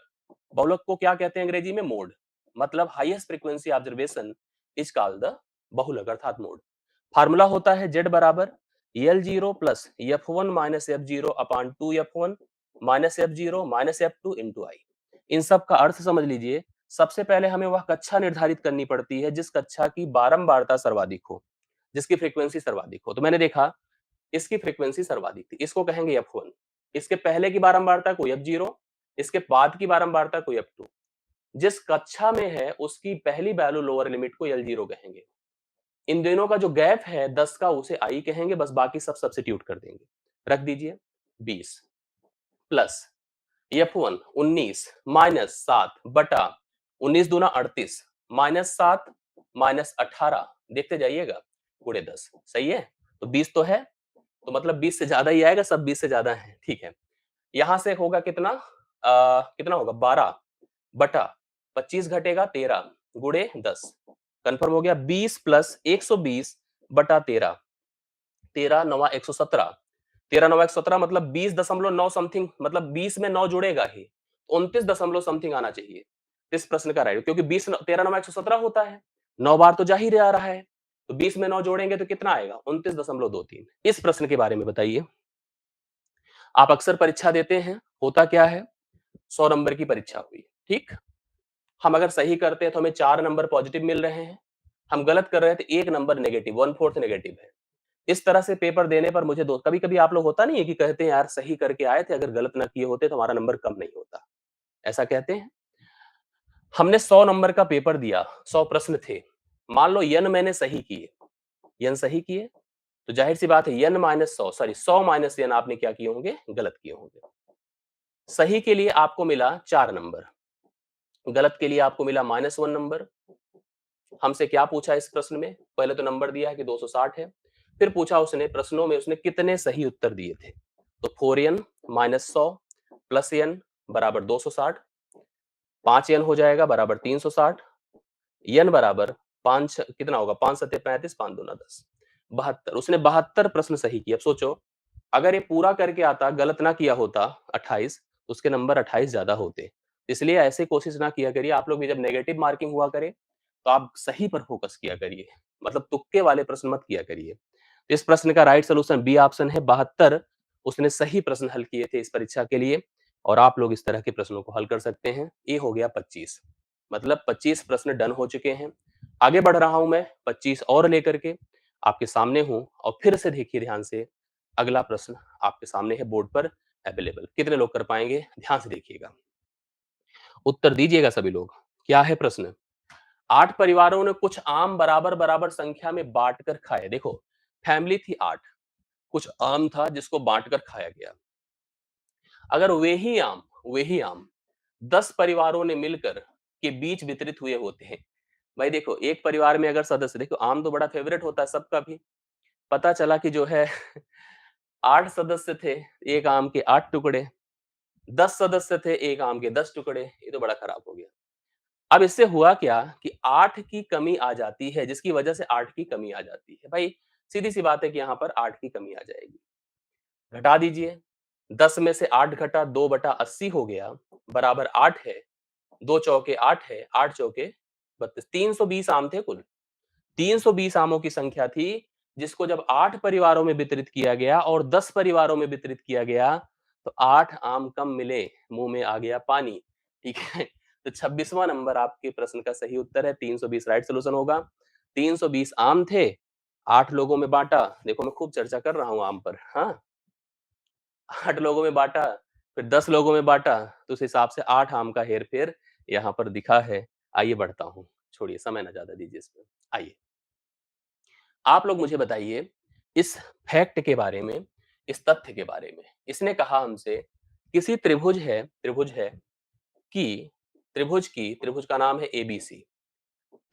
बहुलक को क्या कहते हैं अंग्रेजी में? मोड। मतलब highest frequency observation is called the बहुलक अर्थात मोड। फार्मूला होता है z बराबर L0 plus F1 minus F0 upon 2 F1 minus F0 minus F2 into i. इन सब का अर्थ समझ लीजिए। सबसे पहले हमें वह कक्षा निर्धारित करनी पड़ती है जिस कक्षा की बारंबारता सर्वाधिक हो, जिसकी फ्रीक्वेंसी सर्वाधिक हो। तो मैंने देखा इसकी फ्रीक्वेंसी सर्वाधिक थी, इसको कहेंगे F1। इसके पहले की बारंबारता को F0, इसके बाद की बारंबारता को F2। जिस कक्षा में है उसकी पहली वैल्यू लोअर लिमिट को L0 कहेंगे। इन दोनों का जो गैप है 10 का उसे आई कहेंगे, बस बाकी सब सब्स्टिट्यूट कर देंगे। रख दीजिए 20 प्लस F1 19 माइनस 7 बटा 19 दूना 38 माइनस 7 माइनस 18 देखते जाइएगा गुणे 10 सही है। तो 20 तो है, तो मतलब 20 से ज्यादा ही आएगा, सब 20 से ज्यादा है। ठीक है, यहां से होगा कितना कितना होगा 12 बटा 25 घटेगा 13 गुणे 10 कंफर्म हो गया। 20 प्लस 120 बटा 13, 13 नवा 117, 13 नवा 117 मतलब 20.9 समथिंग, मतलब 20 में 9 जुड़ेगा ही, 29 दशमलव समथिंग आना चाहिए। इस प्रश्न का राइट, क्योंकि 20 13 9 117 होता है, 9 बार तो जा ही रहा है, तो 20 में 9 जोड़ेंगे तो कितना आएगा? 29.23। इस प्रश्न के बारे में बताइए। आप अक्सर परीक्षा देते हैं, होता क्या है? 100 नंबर की परीक्षा हुई, ठीक? हम अगर सही करते हैं तो हमें 4 नंबर पॉजिटिव मिल रहे हैं, हम गलत कर रहे हैं तो 1 नंबर नेगेटिव, 1/4 नेगेटिव है। इस तरह से पेपर देने पर मुझे दो कभी-कभी आप लोग होता नहीं है कि कहते हैं यार सही करके आए थे, अगर गलत ना किए होते तो हमारा नंबर कम नहीं होता। ऐसा कहते हैं? हमने 100 नंबर का पेपर दिया, 100 प्रश्न थे। मान लो n मैंने सही किए, n सही किए, तो ज़ाहिर-सी बात है n minus 100 sorry 100 minus n आपने क्या किए होंगे? गलत किए होंगे। सही के लिए आपको मिला 4 नंबर, गलत के लिए आपको मिला -1 नंबर। हमसे क्या पूछा इस प्रश्न में? पहले तो नंबर दिया है कि 260 है, फिर पूछा उसने प्रश्नों में उसने कितने सही उत्तर दिए थे। तो 4n माइनस 100 प्लस n बराबर 260, 5n हो जाएगा बराबर 360, n बराबर 5 कितना होगा? 5 सत्ते 35, 5 दूना 10, 72। उसने 72 प्रश्न सही किए। अब सोचो, अगर ये पूरा करके आता, गलत ना किया होता 28, तो उसके नंबर 28 ज़्यादा होते। इसलिए ऐसे कोशिश ना किया करिए। आप लोग भी जब नेगेटिव मार्किंग हुआ करे, तो आप सही पर फोकस किया करिए। मतलब तुक्के वाले प्रश्न मत किया करिए। इस प्रश्न का राइट सॉल्यूशन बी ऑप्शन है, 72 उसने सही प्रश्न हल किए थे इस परीक्षा के लिए, और आप लोग इस तरह के प्रश्नों को हल कर सकते हैं। ये हो गया 25, मतलब 25 प्रश्न डन हो चुके हैं। आगे बढ़ रहा हूं मैं 25 और लेकर के आपके सामने हूं, और फिर से देखिए ध्यान से, अगला प्रश्न आपके सामने है बोर्ड पर अवेलेबल। कितने लोग कर पाएंगे? ध्यान से देखिएगा, उत्तर दीजिएगा सभी लोग। क्या है प्रश्न? 8 परिवारों ने कुछ आम बराबर-बराबर संख्या में बाँटकर खाए। देखो, फैमिली थी 8, कुछ आम था जिसको बाँटकर खाया गया। अगर वे ही आम 10 परिवारों ने मिलकर के बीच वितरित हुए होते हैं। भाई देखो, एक परिवार में अगर सदस्य, देखो आम तो बड़ा फेवरेट होता है सबका भी। पता चला कि जो है 8 सदस्य थे, एक आम के 8 टुकड़े, 10 सदस्य थे, एक आम के 10 टुकड़े। ये तो बड़ा खराब हो गया। अब इससे हुआ क्या कि 8 की कमी आ जाती है, जिसकी वजह से 8 की कमी आ जाती है। भाई सीधी-सी बात है कि यहाँ पर 8 की कमी आ जाएगी। घटा दीजिए, 10 में से 8 घटा 2/80 हो गया, बराबर 8 है, 2 चौके 8 है, 8 चौके 32, 320 आम थे कुल। 320 आमों की संख्या थी, जिसको जब 8 परिवारों में वितरित किया गया और 10 परिवारों में वितरित किया गया, तो 8 आम कम मिले, मुँह में आ गया पानी, ठीक है? तो 26वां नंबर आपके प्रश्न का सही उत्तर है, 320 राइट सॉल्यूशन होगा। 320 आम थे, 8 लोगों में बाँटा, देखो मैं खूब चर्चा कर रहा हूँ आम पर, हाँ? 8 लोगों में बाँटा, फिर 10 लोगों में बाँटा, तो उस हिसाब से 8 आम का हेर-फेर यहाँ पर दिखा है। आइए बढ़ता हूँ, छोड़िए समय ना ज़्यादा दीजिए इसमें। आइए, आप लोग मुझे बताइए इस फैक्ट के बारे में, इस तथ्य के बारे में। इसने कहा हमसे किसी त्रिभुज है कि त्रिभुज का नाम है एबीसी।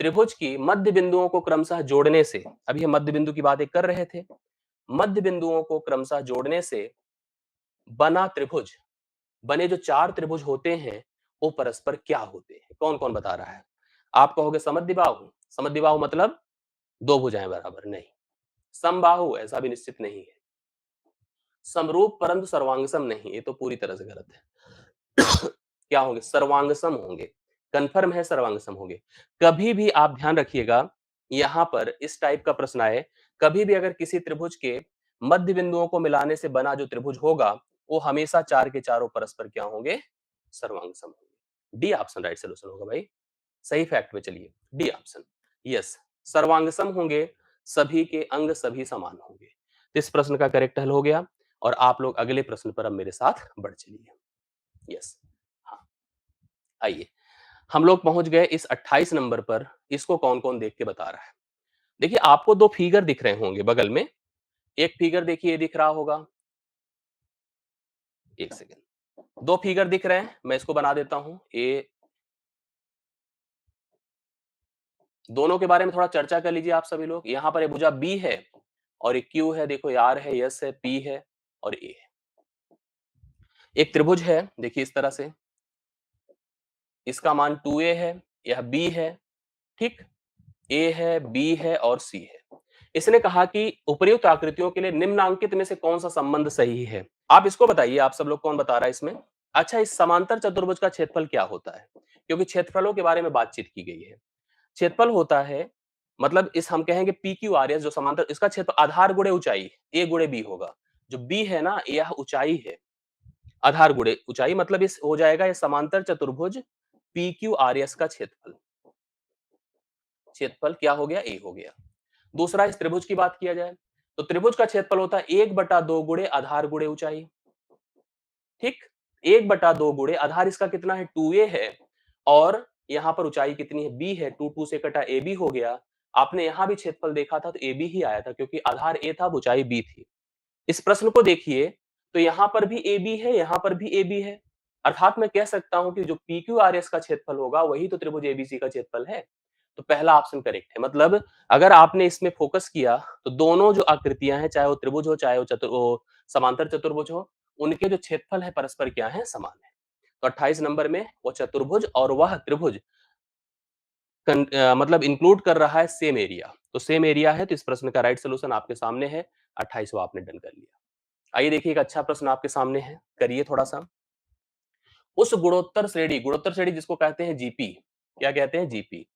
त्रिभुज की मध्य बिंदुओं को क्रमशः जोड़ने से, अभी हम मध्य बिंदु की बातें कर रहे थे। मध्य बिंदुओं को क्रमशः जोड़ने से बना त्रिभुज, बने जो 4 त्रिभुज होते हैं, वो परस्पर क्या होते हैं? कौन-कौन बता रहा है? आप कहोगे समद्विबाहु। समद्विबाहु मतलब 2 भुजाएँ बराबर, नहीं। समबाहु ऐसा भी निश्चित नहीं है। समरूप परंतु सर्वांगसम नहीं, ये तो पूरी तरह से गलत है। क्या होंगे? सर्वांगसम होंगे। कन्फर्म है सर्वांगसम होंगे। कभी भी आप ध्यान रखिएगा, यहाँ पर इस टाइप का प्रश्न आए, कभी भी अगर किसी त्रिभुज के मध्य बिंदुओं को मिलाने से बना जो त्रिभुज होगा, वो हमेशा 4 के चारों परस्पर क्या होंगे? सर्वांगसम होंगे। डी ऑप्शन राइट सॉल्यूशन होगा भाई। सही फैक्ट पे चलिए, डी ऑप्शन। यस, सर्वांगसम होंगे, सभी के अंग सभी समान होंगे। तो इस प्रश्न का करेक्ट हल हो गया, और आप लोग अगले प्रश्न पर अब मेरे साथ बढ़ चलिए। यस, हाँ, आइए। हम लोग पहुंच गए इस 28 नंबर पर। इसको कौन-कौन देख के बता रहा है? देखिए, आपको 2 फिगर दिख रहे होंगे बगल में। एक फिगर देखिए, ये दिख रहा होगा। 1 सेकंड। 2 फिगर दिख रहे हैं, मैं इसको बना देता हूं। ये दोनों के बारे में थोड़ा चर्चा कर लीजिए आप सभी लोग। यहाँ पर ये भुजा बी है और ये क्यू है, देखो ये आर है, एस है, पी है और ए है। एक त्रिभुज है, देखिए इस तरह से, इसका मान 2a है, यह b है, ठीक? a है, b है और c है। इसने कहा कि उपर्युक्त आकृतियों के लिए निम्नांकित में से कौन सा संबंध सही है? आप इसको बताइए, आप सब लोग कौन बता रहा है इसमें? अच्छा, इस समांतर चतुर्भुज का क्षेत्रफल क्या होता है? क्योंकि क्षेत्रफलों के बारे में बातचीत की गई है। क्षेत्रफल होता है मतलब इस हम कहेंगे पी क्यू आर एस जो समांतर इसका क्षेत्र आधार गुणे ऊंचाई ए गुणे बी होगा। जो बी है ना यह ऊंचाई है। आधार गुणे ऊंचाई मतलब इस हो जाएगा ये समांतर चतुर्भुज पी क्यू आर एस का क्षेत्रफल। क्षेत्रफल क्या हो गया? ए हो गया। दूसरा इस त्रिभुज की बात किया जाए तो त्रिभुज का क्षेत्रफल होता है 1/2 गुणे आधार गुणे ऊंचाई। ठीक, 1/2 गुणे आधार इसका कितना है 2a है और यहां पर ऊंचाई कितनी है b है 2 2 से कटा ab हो गया। आपने यहां भी क्षेत्रफल देखा था तो ab ही आया था क्योंकि आधार a था ऊंचाई b थी। इस प्रश्न को देखिए तो यहां पर भी ab है यहां पर भी ab है। अर्थात मैं कह सकता हूं कि जो pqrs का क्षेत्रफल होगा वही तो त्रिभुज abc का क्षेत्रफल है। तो पहला ऑप्शन करेक्ट है। मतलब अगर आपने इसमें फोकस किया तो दोनों जो आकृतियां हैं चाहे वो त्रिभुज हो चाहे वो समांतर चतुर्भुज हो उनके जो क्षेत्रफल है परस्पर क्या है? समान है। तो 28 नंबर में वो चतुर्भुज और वह त्रिभुज मतलब इंक्लूड कर रहा है सेम एरिया। तो सेम एरिया है तो इस प्रश्न का राइट सॉल्यूशन आपके सामने है। 28वां आपने डन कर लिया। आइए देखिए एक अच्छा प्रश्न आपके सामने है, करिए थोड़ा-सा। उस गुणोत्तर श्रेणी जिसको कहते हैं जीपी, क्या कहते हैं? जीपी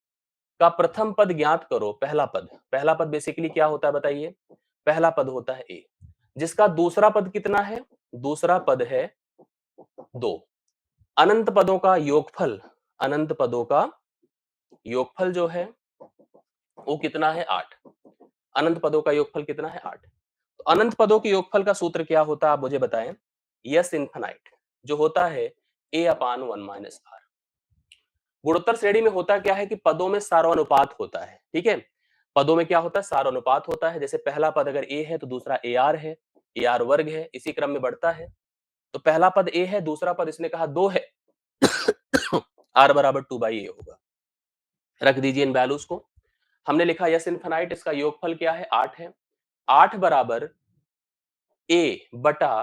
का प्रथम पद ज्ञात करो। पहला पद, पहला पद बेसिकली क्या होता है बताइए? पहला पद होता है ए, जिसका दूसरा पद कितना है? दूसरा पद है 2। अनंत पदों का योगफल, अनंत पदों का योगफल जो है वो कितना है? 8। अनंत पदों का योगफल कितना है? 8। तो अनंत पदों के योगफल का सूत्र क्या होता है आप मुझे बताएं? यस इनफिनाइट जो होता है a अपान 1 माइनस आर। गुणोत्तर श्रेणी में होता क्या है कि पदों में सारोनुपात होता है। ठीक है, पदों में क्या होता है? सारोनुपात होता है। जैसे पहला पद अगर a है तो दूसरा ar है, ar वर्ग है, इसी क्रम में बढ़ता है। तो पहला पद a है, दूसरा पद इसने कहा 2 है। r बराबर 2/a होगा। रख दीजिए इन वैल्यूज को। हमने लिखा यस इनफिनाइट, इसका योगफल क्या है? 8 है। 8 बराबर a बटा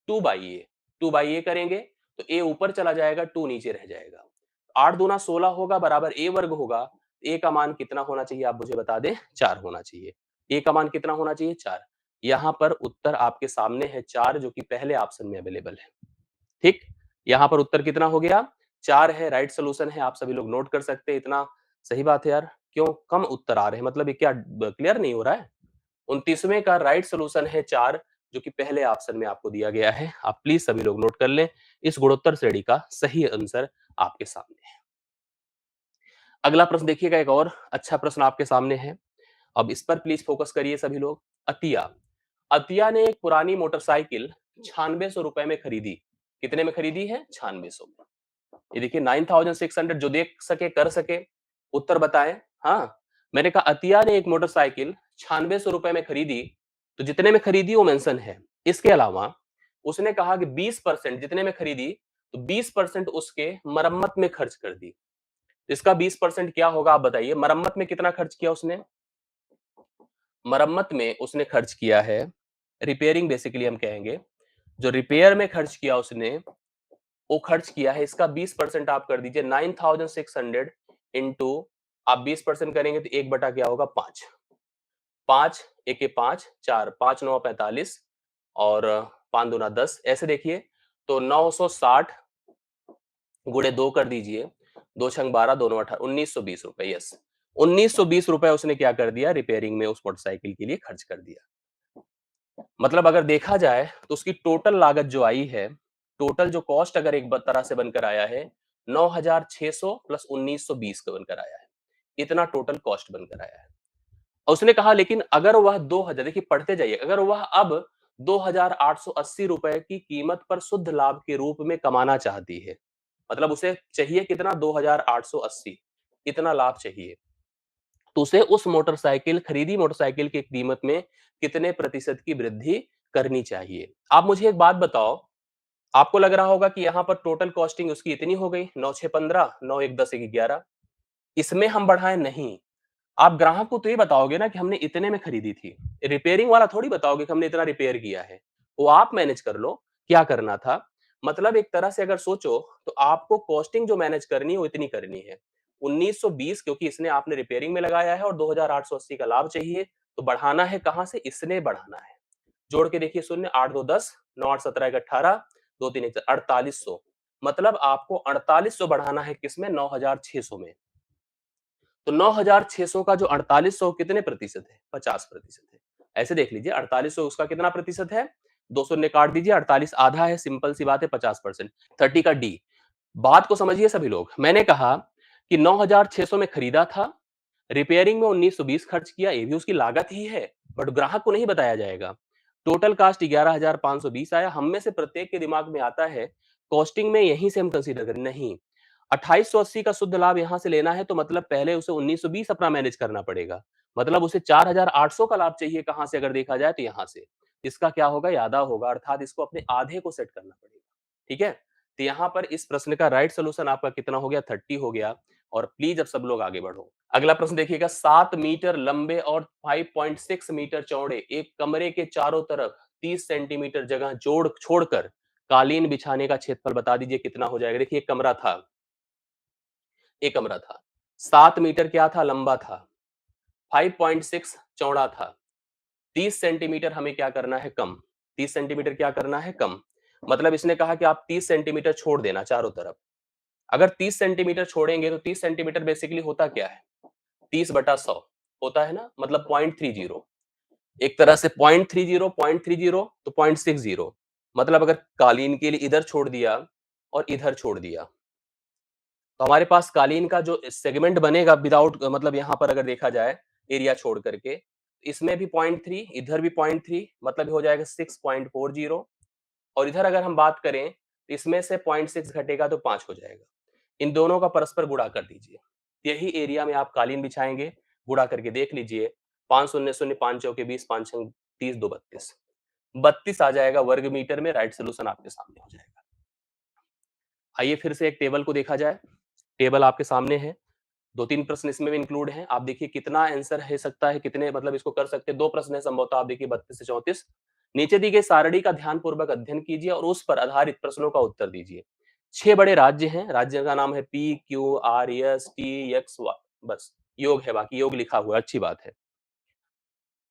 2/a, 2/a करेंगे तो a ऊपर चला जाएगा, 2 नीचे रह जाएगा। 8 दूना 16 होगा बराबर a वर्ग होगा। a का मान कितना होना चाहिए आप मुझे बता दें? 4 होना चाहिए। a का मान कितना होना चाहिए? 4। यहां पर उत्तर आपके सामने है 4 जो कि पहले ऑप्शन में अवेलेबल है। ठीक, यहां पर उत्तर कितना हो गया? 4 है, राइट सॉल्यूशन है। आप सभी लोग नोट कर सकते हैं। इतना सही बात है यार, क्यों कम उत्तर आ रहे हैं? मतलब ये क्या क्लियर नहीं हो रहा है? 29वें का राइट सॉल्यूशन है 4 जो कि पहले ऑप्शन में आपको दिया गया है। आप प्लीज सभी लोग नोट कर लें। इस गुणोत्तर श्रेणी का सही आंसर आपके सामने है। अगला प्रश्न देखिएगा, एक और अच्छा प्रश्न आपके सामने है। अब इस पर प्लीज फोकस करिए सभी लोग। अतिया, अतिया ने एक पुरानी मोटरसाइकिल 9600 रुपए में खरीदी। कितने में खरीदी है? 9600 में। ये देखिए 9600, जो देख सके कर सके उत्तर बताएं। हाँ, मैंने कहा अतिया ने एक मोटरसाइकिल 9600 रुपए में खरीदी, तो जितने में खरीदी वो मेंशन है। इसके अलावा उसने कहा कि 20% जितने में खरीदी तो 20% उसके मरम्मत में खर्च कर दी। इसका 20% क्या होगा आप बताइए? मरम्मत में कितना खर्च किया उसने? मरम्मत में उसने खर्च किया है, रिपेयरिंग बेसिकली हम कहेंगे, जो रिपेयर में खर्च किया उसने वो खर्च किया है। इसका 20% आप कर दीजिए 9600 इंटू आप 20% करेंगे तो एक बटा क्या होगा? 5। 5 एक 5 4 5 9 45 और 5 दूना 10 ऐसे देखिए तो 960 गुणे 2 कर दीजिए। 2 छंग 12 दोनों 18 1920 रुपए। यस, 1920 रुपए उसने क्या कर दिया? रिपेयरिंग में उस मोटरसाइकिल के लिए खर्च कर दिया। मतलब अगर देखा जाए तो उसकी टोटल लागत जो आई है, टोटल जो कॉस्ट अगर एक तरह से बनकर आया है 9600 प्लस 1920 का बनकर आया है। इतना टोटल कॉस्ट बनकर आया है। और उसने कहा लेकिन अगर वह 2000, देखिए पढ़ते जाइए, अगर वह अब 2880 रुपए की कीमत पर शुद्ध लाभ के रूप में कमाना चाहती है, मतलब उसे चाहिए कितना? 2880, इतना लाभ चाहिए। तो उसे उस खरीदी मोटरसाइकिल की कीमत में कितने प्रतिशत की वृद्धि करनी चाहिए? आप मुझे एक बात बताओ, आपको लग रहा होगा कि यहाँ पर टोटल कॉस्टिंग उसकी इतनी हो गई 9 6 15 9 1 10 1 11, इसमें हम बढ़ाएं नहीं। आप ग्राहक को तो ये बताओगे ना कि हमने इतने में खरीदी थी। रिपेयरिंग वाला थोड़ी बताओगे कि हमने इतना रिपेयर किया है। वो आप मैनेज कर लो, क्या करना था। मतलब एक तरह से अगर सोचो तो आपको कॉस्टिंग जो मैनेज करनी है वो इतनी करनी है। 1920 क्योंकि इसने आपने रिपेयरिंग में लगाया है और 2880 का लाभ चाहिए, तो बढ़ाना है कहां से? इसने बढ़ाना है। जोड़ के देखिए शून्य 8 2 10 9 8 17 1 18 2 3 1 4800, मतलब आपको 4800 बढ़ाना है किसमें? 9600 में। तो 9600 का जो 4800 कितने प्रतिशत है? 50% है। ऐसे देख लीजिए 4800 उसका कितना प्रतिशत है? 2 शून्य काट दीजिए, 48 आधा है, सिंपल सी बात है 50%। 30 का डी। बात को समझिए सभी लोग। मैंने कहा कि 9600 में खरीदा था, रिपेयरिंग में 1920 खर्च किया, ये भी उसकी लागत ही है, बट ग्राहक को नहीं बताया जाएगा। टोटल कॉस्ट 11520 आया। हम में से प्रत्येक के दिमाग में आता है कॉस्टिंग में यहीं से हम कंसीडर करें, नहीं। 2880 का शुद्ध लाभ यहां से लेना है तो मतलब पहले उसे 1920 अपना मैनेज करना पड़ेगा। मतलब उसे 4800 का लाभ चाहिए, कहां से अगर देखा जाए तो यहां से। इसका क्या होगा? यादा होगा, अर्थात इसको अपने आधे को सेट करना पड़ेगा। ठीक है? तो यहां पर इस प्रश्न का राइट सोल्यूशन आपका कितना हो गया? 30 हो गया। और प्लीज अब सब लोग आगे बढ़ो। अगला प्रश्न देखिएगा, 7 मीटर लंबे और 5.6 मीटर चौड़े एक कमरे के चारों तरफ 30 सेंटीमीटर जगह जोड़ छोड़कर कालीन बिछाने का क्षेत्रफल बता दीजिए कितना हो जाएगा। देखिए एक कमरा था, 7 मीटर क्या था? लंबा था, 5.6 चौड़ा था, 30 सेंटीमीटर हमें क्या करना है? कम। 30 सेंटीमीटर क्या करना है? कम। मतलब इसने कहा कि आप 30 सेंटीमीटर छोड़ देना चारों तरफ। अगर 30 सेंटीमीटर छोड़ेंगे तो 30 सेंटीमीटर बेसिकली होता क्या है? 30/100 होता है ना, मतलब 0.30। एक तरह से 0.30 0.30 तो 0.60, मतलब अगर कालीन के लिए इधर छोड़ दिया और इधर छोड़ दिया तो हमारे पास कालीन का जो सेगमेंट बनेगा विदाउट, मतलब यहां पर अगर देखा जाए एरिया छोड़ करके, इसमें भी 0.3, इधर भी 0.3, मतलब हो जाएगा 6.40। और इधर अगर हम बात करें तो इसमें से 0.6 घटेगा तो 5 हो जाएगा। इन दोनों का परस्पर गुणा कर दीजिए, यही एरिया में आप कालीन बिछाएंगे। गुणा करके देख लीजिए, 5 शून्य शून्य 5 चौके 20, 5 छंग 30, 2 32, 32 आ जाएगा वर्ग मीटर में। राइट सोल्यूशन आपके सामने हो जाएगा। आइए फिर से एक टेबल को देखा जाए। टेबल आपके सामने है, 2-3 प्रश्न इसमें भी इंक्लूड हैं। आप देखिए कितना आंसर है सकता है, कितने मतलब इसको कर सकते हैं। 2 प्रश्न है संभवतः, आप देखिए 32 से 34। नीचे दी गई सारणी का ध्यानपूर्वक अध्ययन कीजिए और उस पर आधारित प्रश्नों का उत्तर दीजिए। 6 बड़े राज्य हैं, राज्य का नाम है P, Q, R, S, T, X, Y, बस योग है, बाकी योग लिखा हुआ है, अच्छी बात है।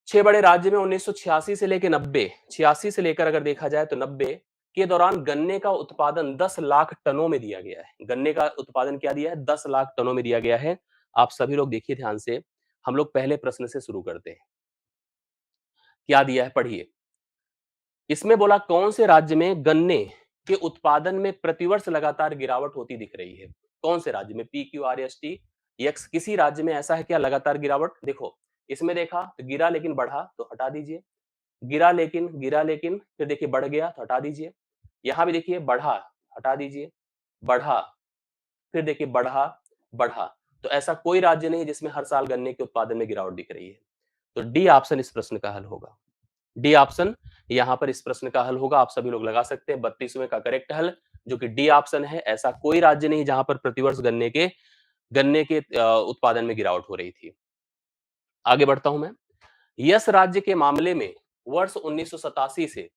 6 बड़े राज्य में 1986 से लेकर 90, 86 से लेकर अगर देखा जाए तो 90 के दौरान गन्ने का उत्पादन 10 लाख टनों में दिया गया है। गन्ने का उत्पादन क्या दिया है? 10 लाख टनों में दिया गया है। आप सभी लोग देखिए ध्यान से, हम लोग पहले प्रश्न से शुरू करते हैं। क्या दिया है पढ़िए। इसमें बोला कौन से राज्य में गन्ने के उत्पादन में प्रतिवर्ष लगातार गिरावट होती दिख रही है? कौन से राज्य में? P, Q, R, S, T, X, किसी राज्य में ऐसा है क्या लगातार गिरावट? देखो इसमें देखा तो गिरा लेकिन बढ़ा तो हटा दीजिए, गिरा लेकिन फिर देखिए बढ़ गया तो हटा दीजिए। यहां भी देखिए बढ़ा, हटा दीजिए, बढ़ा, फिर देखिए बढ़ा, बढ़ा। तो ऐसा कोई राज्य नहीं जिसमें हर साल गन्ने के उत्पादन में गिरावट दिख रही है। तो डी ऑप्शन इस प्रश्न का हल होगा। डी ऑप्शन यहां पर इस प्रश्न का हल होगा। आप सभी लोग लगा सकते हैं 32वें का करेक्ट हल, जो कि डी ऑप्शन है। ऐसा कोई राज्य नहीं जहां पर प्रतिवर्ष गन्ने के उत्पादन में गिरावट हो रही थी। आगे बढ़ता हूं मैं। यस राज्य के मामले में वर्ष 1987 से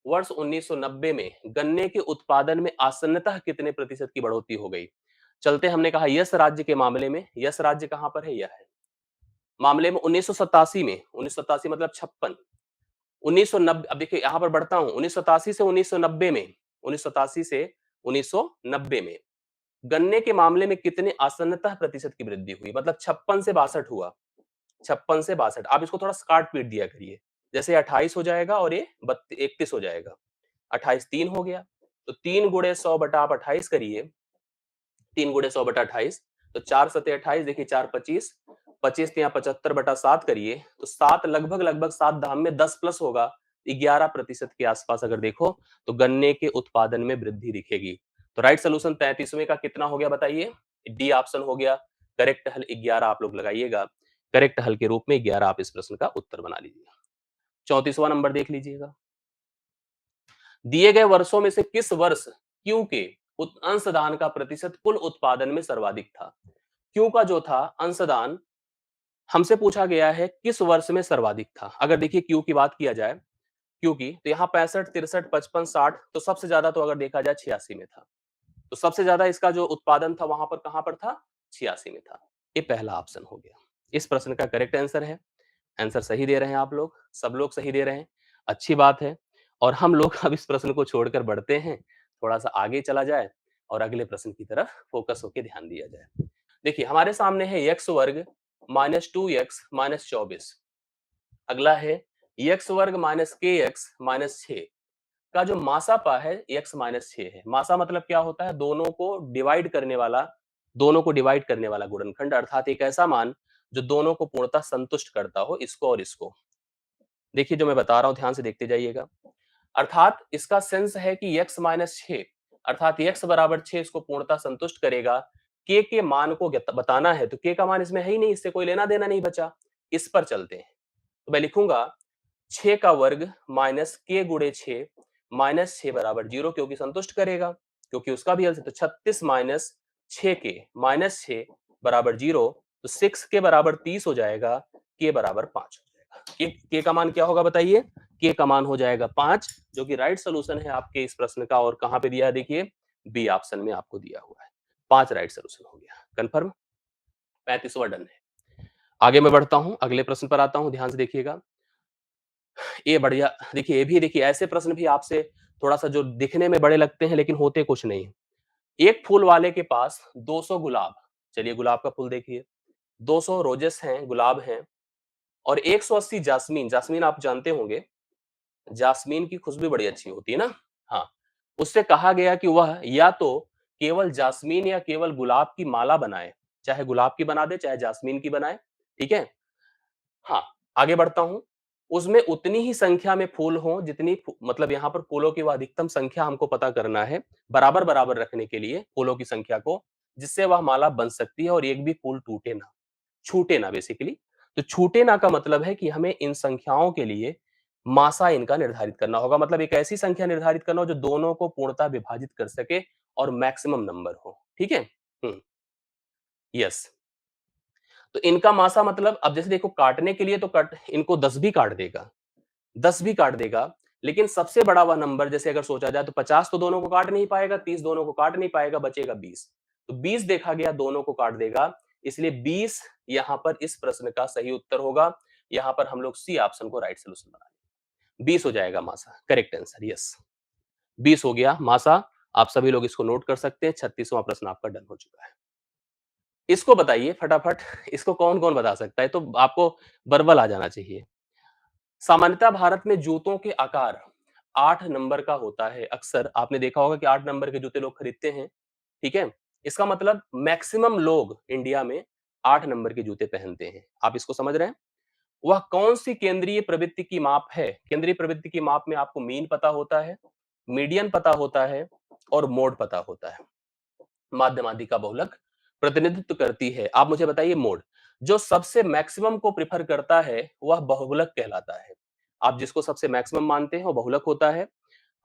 वर्ष 1990 में गन्ने के उत्पादन में आसन्नतः कितने प्रतिशत की बढ़ोतरी हो गई? चलते हमने कहा यस राज्य के मामले में, यस राज्य कहां पर है? यह है। मामले में 1987 में, 1987 मतलब 56, 1990, अब देखिए यहां पर बढ़ता हूं, 1987 से 1990 में, 1987 से 1990 में गन्ने के मामले में कितने आसन्नतः प्रतिशत की वृद्धि हुई? मतलब 56 से 62 हुआ। 56 से 62, आप इसको थोड़ा काट पीट दिया करिए। जैसे 28 हो जाएगा और ये 31 हो जाएगा। 28 3 हो गया, तो 3 गुणे 100 बटा आप 28 करिए, 3 गुणे 100 बटा 28, तो 4 सते 28, देखिए 4 25, 25 यहाँ 75 बटा 7 करिए, तो 7 लगभग 7 धाम में 10 प्लस होगा, 11% के आसपास अगर देखो तो गन्ने के उत्पादन में वृद्धि दिखेगी। तो राइट सोल्यूशन 33वें का कितना हो गया बताइए? डी ऑप्शन हो गया। करेक्ट हल 11 आप लोग लगाइएगा। करेक्ट हल के रूप में 11 आप इस प्रश्न का उत्तर बना लीजिए। 34वां नंबर देख लीजिएगा। दिए गए वर्षों में से किस वर्ष क्यू के अंशदान का प्रतिशत कुल उत्पादन में सर्वाधिक था? क्यू का जो था अंशदान, हमसे पूछा गया है किस वर्ष में सर्वाधिक था। अगर देखिए क्यू की बात किया जाए, क्यू की, तो यहाँ 65, 63, 55, 60, तो सबसे ज्यादा तो अगर देखा जाए 86 में था। तो सबसे ज्यादा इसका जो उत्पादन था वहां पर कहां पर था? 86 में था। ये पहला ऑप्शन हो गया। इस प्रश्न का करेक्ट आंसर है। आंसर सही दे रहे हैं आप लोग, सब लोग सही दे रहे हैं, अच्छी बात है। और हम लोग अब इस प्रश्न को छोड़कर बढ़ते हैं थोड़ा-सा आगे चला जाए और अगले प्रश्न की तरफ फ़ोकस होके ध्यान दिया जाए। देखिए, हमारे सामने है x वर्ग माइनस 2x माइनस 24। अगला है x वर्ग माइनस kx माइनस 6 का जो मासापा है x माइनस 6 है। मासा मतलब क्या होता है? दोनों को डिवाइड करने वाला गुणनखंड, अर्थात एक ऐसा मान जो दोनों को पूर्णतः संतुष्ट करता हो, इसको और इसको। देखिए, जो मैं बता रहा हूं ध्यान से देखते जाइएगा। अर्थात इसका सेंस है कि x माइनस 6 अर्थात x बराबर 6 इसको पूर्णतः संतुष्ट करेगा। k के मान को बताना है, तो k का मान इसमें है ही नहीं, इससे कोई लेना देना नहीं बचा। इस पर चलते हैं, तो मैं लिखूंगा 6 का वर्ग माइनस k गुणे 6 माइनस 6 बराबर 0, क्योंकि संतुष्ट करेगा, क्योंकि उसका भी हल है। तो 36 माइनस 6 के माइनस 6 बराबर 0, तो 6 के बराबर 30 हो जाएगा, k बराबर 5 हो जाएगा। k का मान क्या होगा बताइए? k का मान हो जाएगा 5, जो कि राइट सोल्यूशन है आपके इस प्रश्न का। और कहां पे दिया है? देखिए, बी ऑप्शन में आपको दिया हुआ है। 5 राइट सोल्यूशन हो गया। कंफर्म? 35वां डन है। आगे मैं बढ़ता हूं, अगले प्रश्न पर आता हूं, ध्यान से देखिएगा। ये बढ़िया, देखिए ये भी, देखिए ऐसे प्रश्न भी आपसे थोड़ा-सा जो दिखने में बड़े लगते हैं लेकिन होते कुछ नहीं। एक फूल वाले के पास 200 गुलाब, चलिए गुलाब का फूल देखिए, 200 रोजेस हैं, गुलाब हैं, और 180 जास्मीन, जास्मीन आप जानते होंगे, जास्मीन की खुशबू बड़ी अच्छी होती है ना? हाँ, उससे कहा गया कि वह या तो केवल जास्मीन या केवल गुलाब की माला बनाए, चाहे गुलाब की बना दे, चाहे जास्मीन की बनाए, ठीक है? हाँ, आगे बढ़ता हूँ। उसमें उतनी ही संख्या में फूल हों जितनी मतलब यहाँ पर फूलों की वह अधिकतम संख्या हमको पता करना है, बराबर-बराबर रखने के लिए फूलों की संख्या को, जिससे वह माला बन सकती है और एक भी फूल टूटे ना, छूटे ना बेसिकली। तो छूटे ना का मतलब है कि हमें इन संख्याओं के लिए मासा इनका निर्धारित करना होगा, मतलब एक ऐसी संख्या निर्धारित करना हो जो दोनों को पूर्णतः विभाजित कर सके और मैक्सिमम नंबर हो, ठीक है? हुँ, यस। तो इनका मासा मतलब, अब जैसे देखो काटने के लिए तो कट इनको 10 भी काट देगा, 10 भी काट देगा, लेकिन सबसे बड़ा वह नंबर जैसे अगर सोचा जाए तो 50 तो दोनों को काट नहीं पाएगा, 30 दोनों को काट नहीं पाएगा, बचेगा 20। तो 20 देखा गया दोनों को काट देगा, इसलिए 20 यहां पर इस प्रश्न का सही उत्तर होगा। यहां पर हम लोग सी ऑप्शन को राइट सॉल्यूशन बना लेंगे। 20 हो जाएगा मासा, करेक्ट आंसर, यस। 20 हो गया मासा। आप सभी लोग इसको नोट कर सकते हैं। 36वां प्रश्न आपका डन हो चुका है। इसको बताइए फटाफट, इसको कौन-कौन बता सकता है? तो आपको वर्बल आ जाना चाहिए। सामान्यतः भारत में जूतों के आकार 8 नंबर का होता है। अक्सर आपने देखा होगा कि 8 नंबर के जूते लोग खरीदते हैं, ठीक है? इसका मतलब मैक्सिमम लोग इंडिया में 8 नंबर के जूते पहनते हैं। आप इसको समझ रहे हैं? वह कौन-सी केंद्रीय प्रवृत्ति की माप है? केंद्रीय प्रवृत्ति की माप में आपको मीन पता होता है, मीडियन पता होता है और मोड पता होता है। माध्य माध्य का बहुलक प्रतिनिधित्व करती है। आप मुझे बताइए मोड, जो सबसे मैक्सिमम को प्रेफर करता है, वह बहुलक कहलाता है। आप जिसको सबसे मैक्सिमम मानते हैं, वो बहुलक होता है।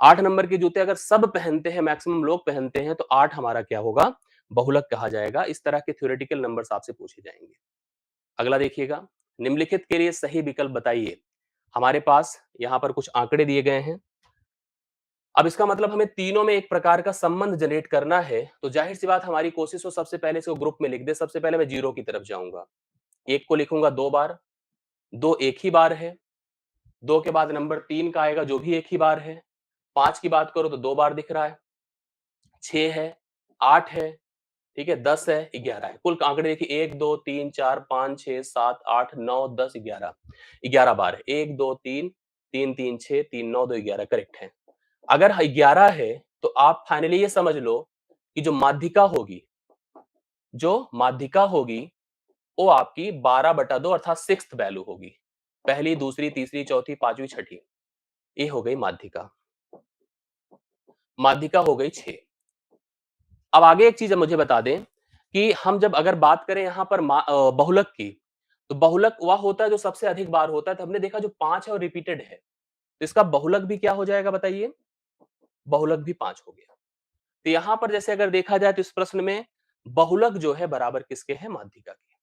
8 नंबर के जूते अगर सब पहनते हैं, मैक्सिमम लोग पहनते हैं, तो 8 हमारा क्या होगा? बहुलक कहा जाएगा। इस तरह के थ्योरेटिकल नंबर्स आपसे पूछे जाएंगे। अगला देखिएगा, निम्नलिखित के लिए सही विकल्प बताइए। हमारे पास यहाँ पर कुछ आंकड़े दिए गए हैं। अब इसका मतलब हमें तीनों में एक प्रकार का संबंध जनरेट करना है, तो जाहिर-सी बात हमारी कोशिश हो सबसे पहले इसको ग्रुप में लिख दे। सबसे पहले मैं 0 की तरफ जाऊँगा। 1 को लिखूँगा 2 बार, 2 एक ही बार है, 2 के बाद नंबर 3 का आएगा जो भी एक ही बार है, 5 की बात करो तो 2 बार दिख रहा है, 6 है, 8 है, ठीक है, 10 है, 11 है। कुल आंकड़े देखिए 1, 2, 3, 4, 5, 6, 7, 8, 9, 10, 11। 11 बार है। 1, 2, 3, 3, 3, 6, 3, 9, 2, 11 करेक्ट है। अगर 11 है, तो आप फाइनली ये समझ लो कि जो माध्यिका होगी, वो आपकी 12/2 अर्थात 6th वैल्यू होगी। पहली, दूसरी, तीसरी, चौथी, 5वीं, छठी। ये हो गई माध्यिका। माध्यिका हो गई 6। अब आगे एक चीज़ मुझे बता दें कि हम जब अगर बात करें यहाँ पर बहुलक की, तो बहुलक वह होता है जो सबसे अधिक बार होता है। तो हमने देखा जो 5 है वो रिपीटेड है। तो इसका बहुलक भी क्या हो जाएगा बताइए? बहुलक भी 5 हो गया। तो यहां पर जैसे अगर देखा जाए तो इस प्रश्न में बहुलक जो है बराबर किसके है? माध्यिका के।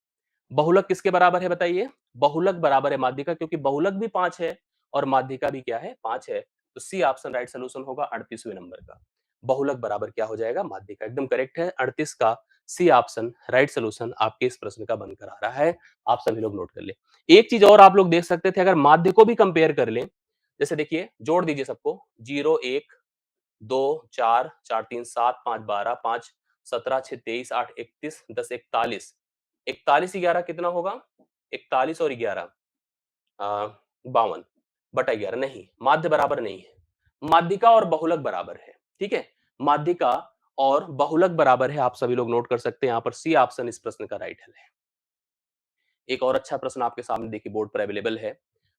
बहुलक किसके बराबर है बताइए? बहुलक बराबर है माध्यिका, क्योंकि बहुलक भी 5 है और माध्यिका भी क्या है? 5 है। तो सी ऑप्शन राइट सॉल्यूशन होगा 38वें नंबर का। बहुलक बराबर क्या हो जाएगा? माध्यिका। एकदम करेक्ट है। 38 का सी ऑप्शन राइट सॉल्यूशन आपके इस प्रश्न का बनकर आ रहा है। आप सभी लोग नोट कर ले। एक चीज और आप लोग देख सकते थे, अगर माध्य को भी कंपेयर कर लें, जैसे देखिए जोड़ दीजिए सबको, 0 1 2, 4, 4, 3, 7, 5, 12, 5, 17, 6, 23, 8, 31, 10, 41, 41, 11 कितना होगा? 41 और 11 52 बटा 11 नहीं, माध्य बराबर नहीं है। माध्यिका और बहुलक बराबर है, ठीक है? माध्यिका और बहुलक बराबर है, आप सभी लोग नोट कर सकते हैं, यहाँ पर सी ऑप्शन इस प्रश्न का राइट है। एक और अच्छा प्रश्न आपके सामने देखिए बोर्ड पर अवेलेबल है।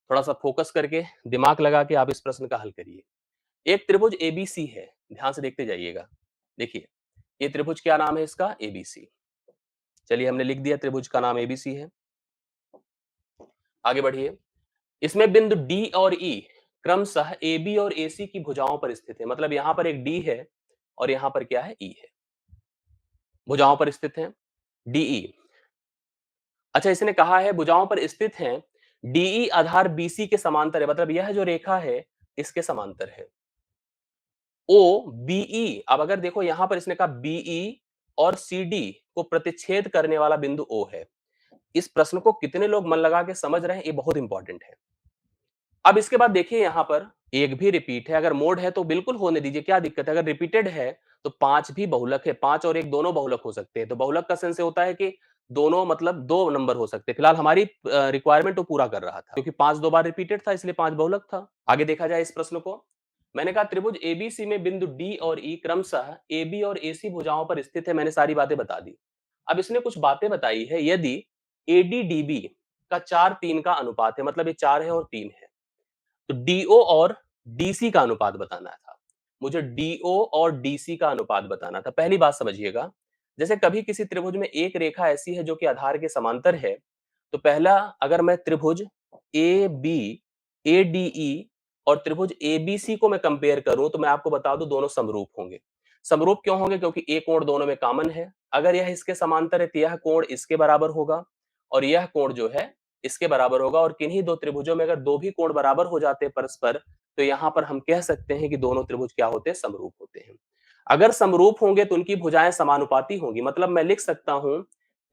थोड़ा-सा फोकस करके, दिमाग लगा के आप इस प्रश्न का हल करिए। एक त्रिभुज एबीसी है, ध्यान से देखते जाइएगा। देखिए, ये त्रिभुज क्या नाम है इसका? एबीसी। चलिए हमने लिख दिया त्रिभुज का नाम एबीसी है। आगे बढ़िए। इसमें बिंदु डी और ई क्रमशः एबी और एसी की भुजाओं पर स्थित है। मतलब यहां पर एक डी है और यहां पर क्या है? ई है। भुजाओं पर स्थित है डीई। अच्छा, इसने कहा है भुजाओं पर स्थित हैं, डीई आधार बीसी के समांतर है। मतलब यह जो रेखा है इसके समांतर है। ओ बीई, अब अगर देखो यहां पर इसने कहा बीई और सीडी को प्रतिच्छेद करने वाला बिंदु ओ है। इस प्रश्न को कितने लोग मन लगा के समझ रहे हैं, ये बहुत इंपॉर्टेंट है। अब इसके बाद देखिए यहां पर एक भी रिपीट है। अगर मोड है तो बिल्कुल होने दीजिए, क्या दिक्कत है? अगर रिपीटेड है तो 5 भी बहुलक है। 5 और 1 दोनों बहुलक हो सकते हैं। तो बहुलक का सेंस ये होता है कि दोनों मतलब 2 नंबर हो सकते हैं। फिलहाल हमारी रिक्वायरमेंट वो पूरा कर रहा था, क्योंकि 5 2 बार रिपीटेड था इसलिए 5 बहुलक था। आगे देखा जाए इस प्रश्न को। मैंने कहा त्रिभुज एबीसी में बिंदु डी और ई क्रमशः एबी और एसी भुजाओं पर स्थित है। मैंने सारी बातें बता दी। अब इसने कुछ बातें बताई है। यदि एडी डीबी का 4:3 का अनुपात है, मतलब ये 4 है और 3 है, तो डीओ और डीसी का अनुपात बताना था। मुझे डीओ और डीसी का अनुपात बताना था। पहली बात समझिएगा, जैसे कभी किसी त्रिभुज में एक रेखा ऐसी है जो कि आधार के समांतर है, तो पहला अगर मैं त्रिभुज A B A D E और त्रिभुज एबीसी को मैं कंपेयर करूं तो मैं आपको बता दूं दोनों समरूप होंगे। समरूप क्यों होंगे? क्योंकि एक कोण दोनों में कॉमन है। अगर यह इसके समांतर है तो यह कोण इसके बराबर होगा और यह कोण जो है इसके बराबर होगा। और किन्हीं दो त्रिभुजों में अगर दो भी कोण बराबर हो जाते हैं परस्पर, तो यहां पर हम कह सकते हैं कि दोनों त्रिभुज क्या होते हैं? समरूप होते हैं। अगर समरूप होंगे तो उनकी भुजाएं समानुपाती होंगी। मतलब मैं लिख सकता हूं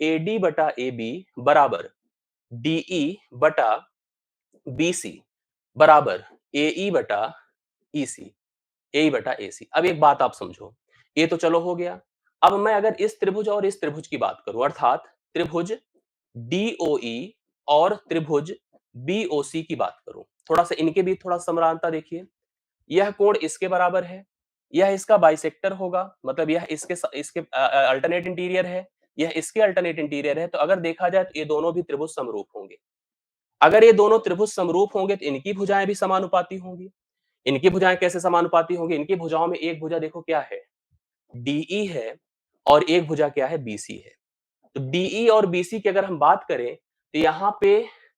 एडी बटा ए बी बराबर डीई बटा बीसी बराबर एई बटा ईसी, ए बटा एसी। अब एक बात आप समझो, ये तो चलो हो गया। अब मैं अगर इस त्रिभुज और इस त्रिभुज की बात करूं, अर्थात त्रिभुज डीओई और त्रिभुज बीओसी की बात करूं, थोड़ा सा इनके बीच थोड़ा समानता देखिए। यह कोण इसके बराबर है, यह इसका बाइसेक्टर होगा, मतलब यह इसके अल्टरनेट इंटीरियर है, यह इसके अल्टरनेट इंटीरियर है। तो अगर देखा जाए तो ये दोनों भी त्रिभुज समरूप होंगे। अगर ये दोनों त्रिभुज समरूप होंगे तो इनकी भुजाएं भी समानुपाती होंगी। इनकी भुजाएं कैसे समानुपाती होंगी? इनकी भुजाओं में एक भुजा देखो क्या है? डीई है और एक भुजा क्या है? बीसी है। तो डीई और बीसी की अगर हम बात करें तो यहाँ पे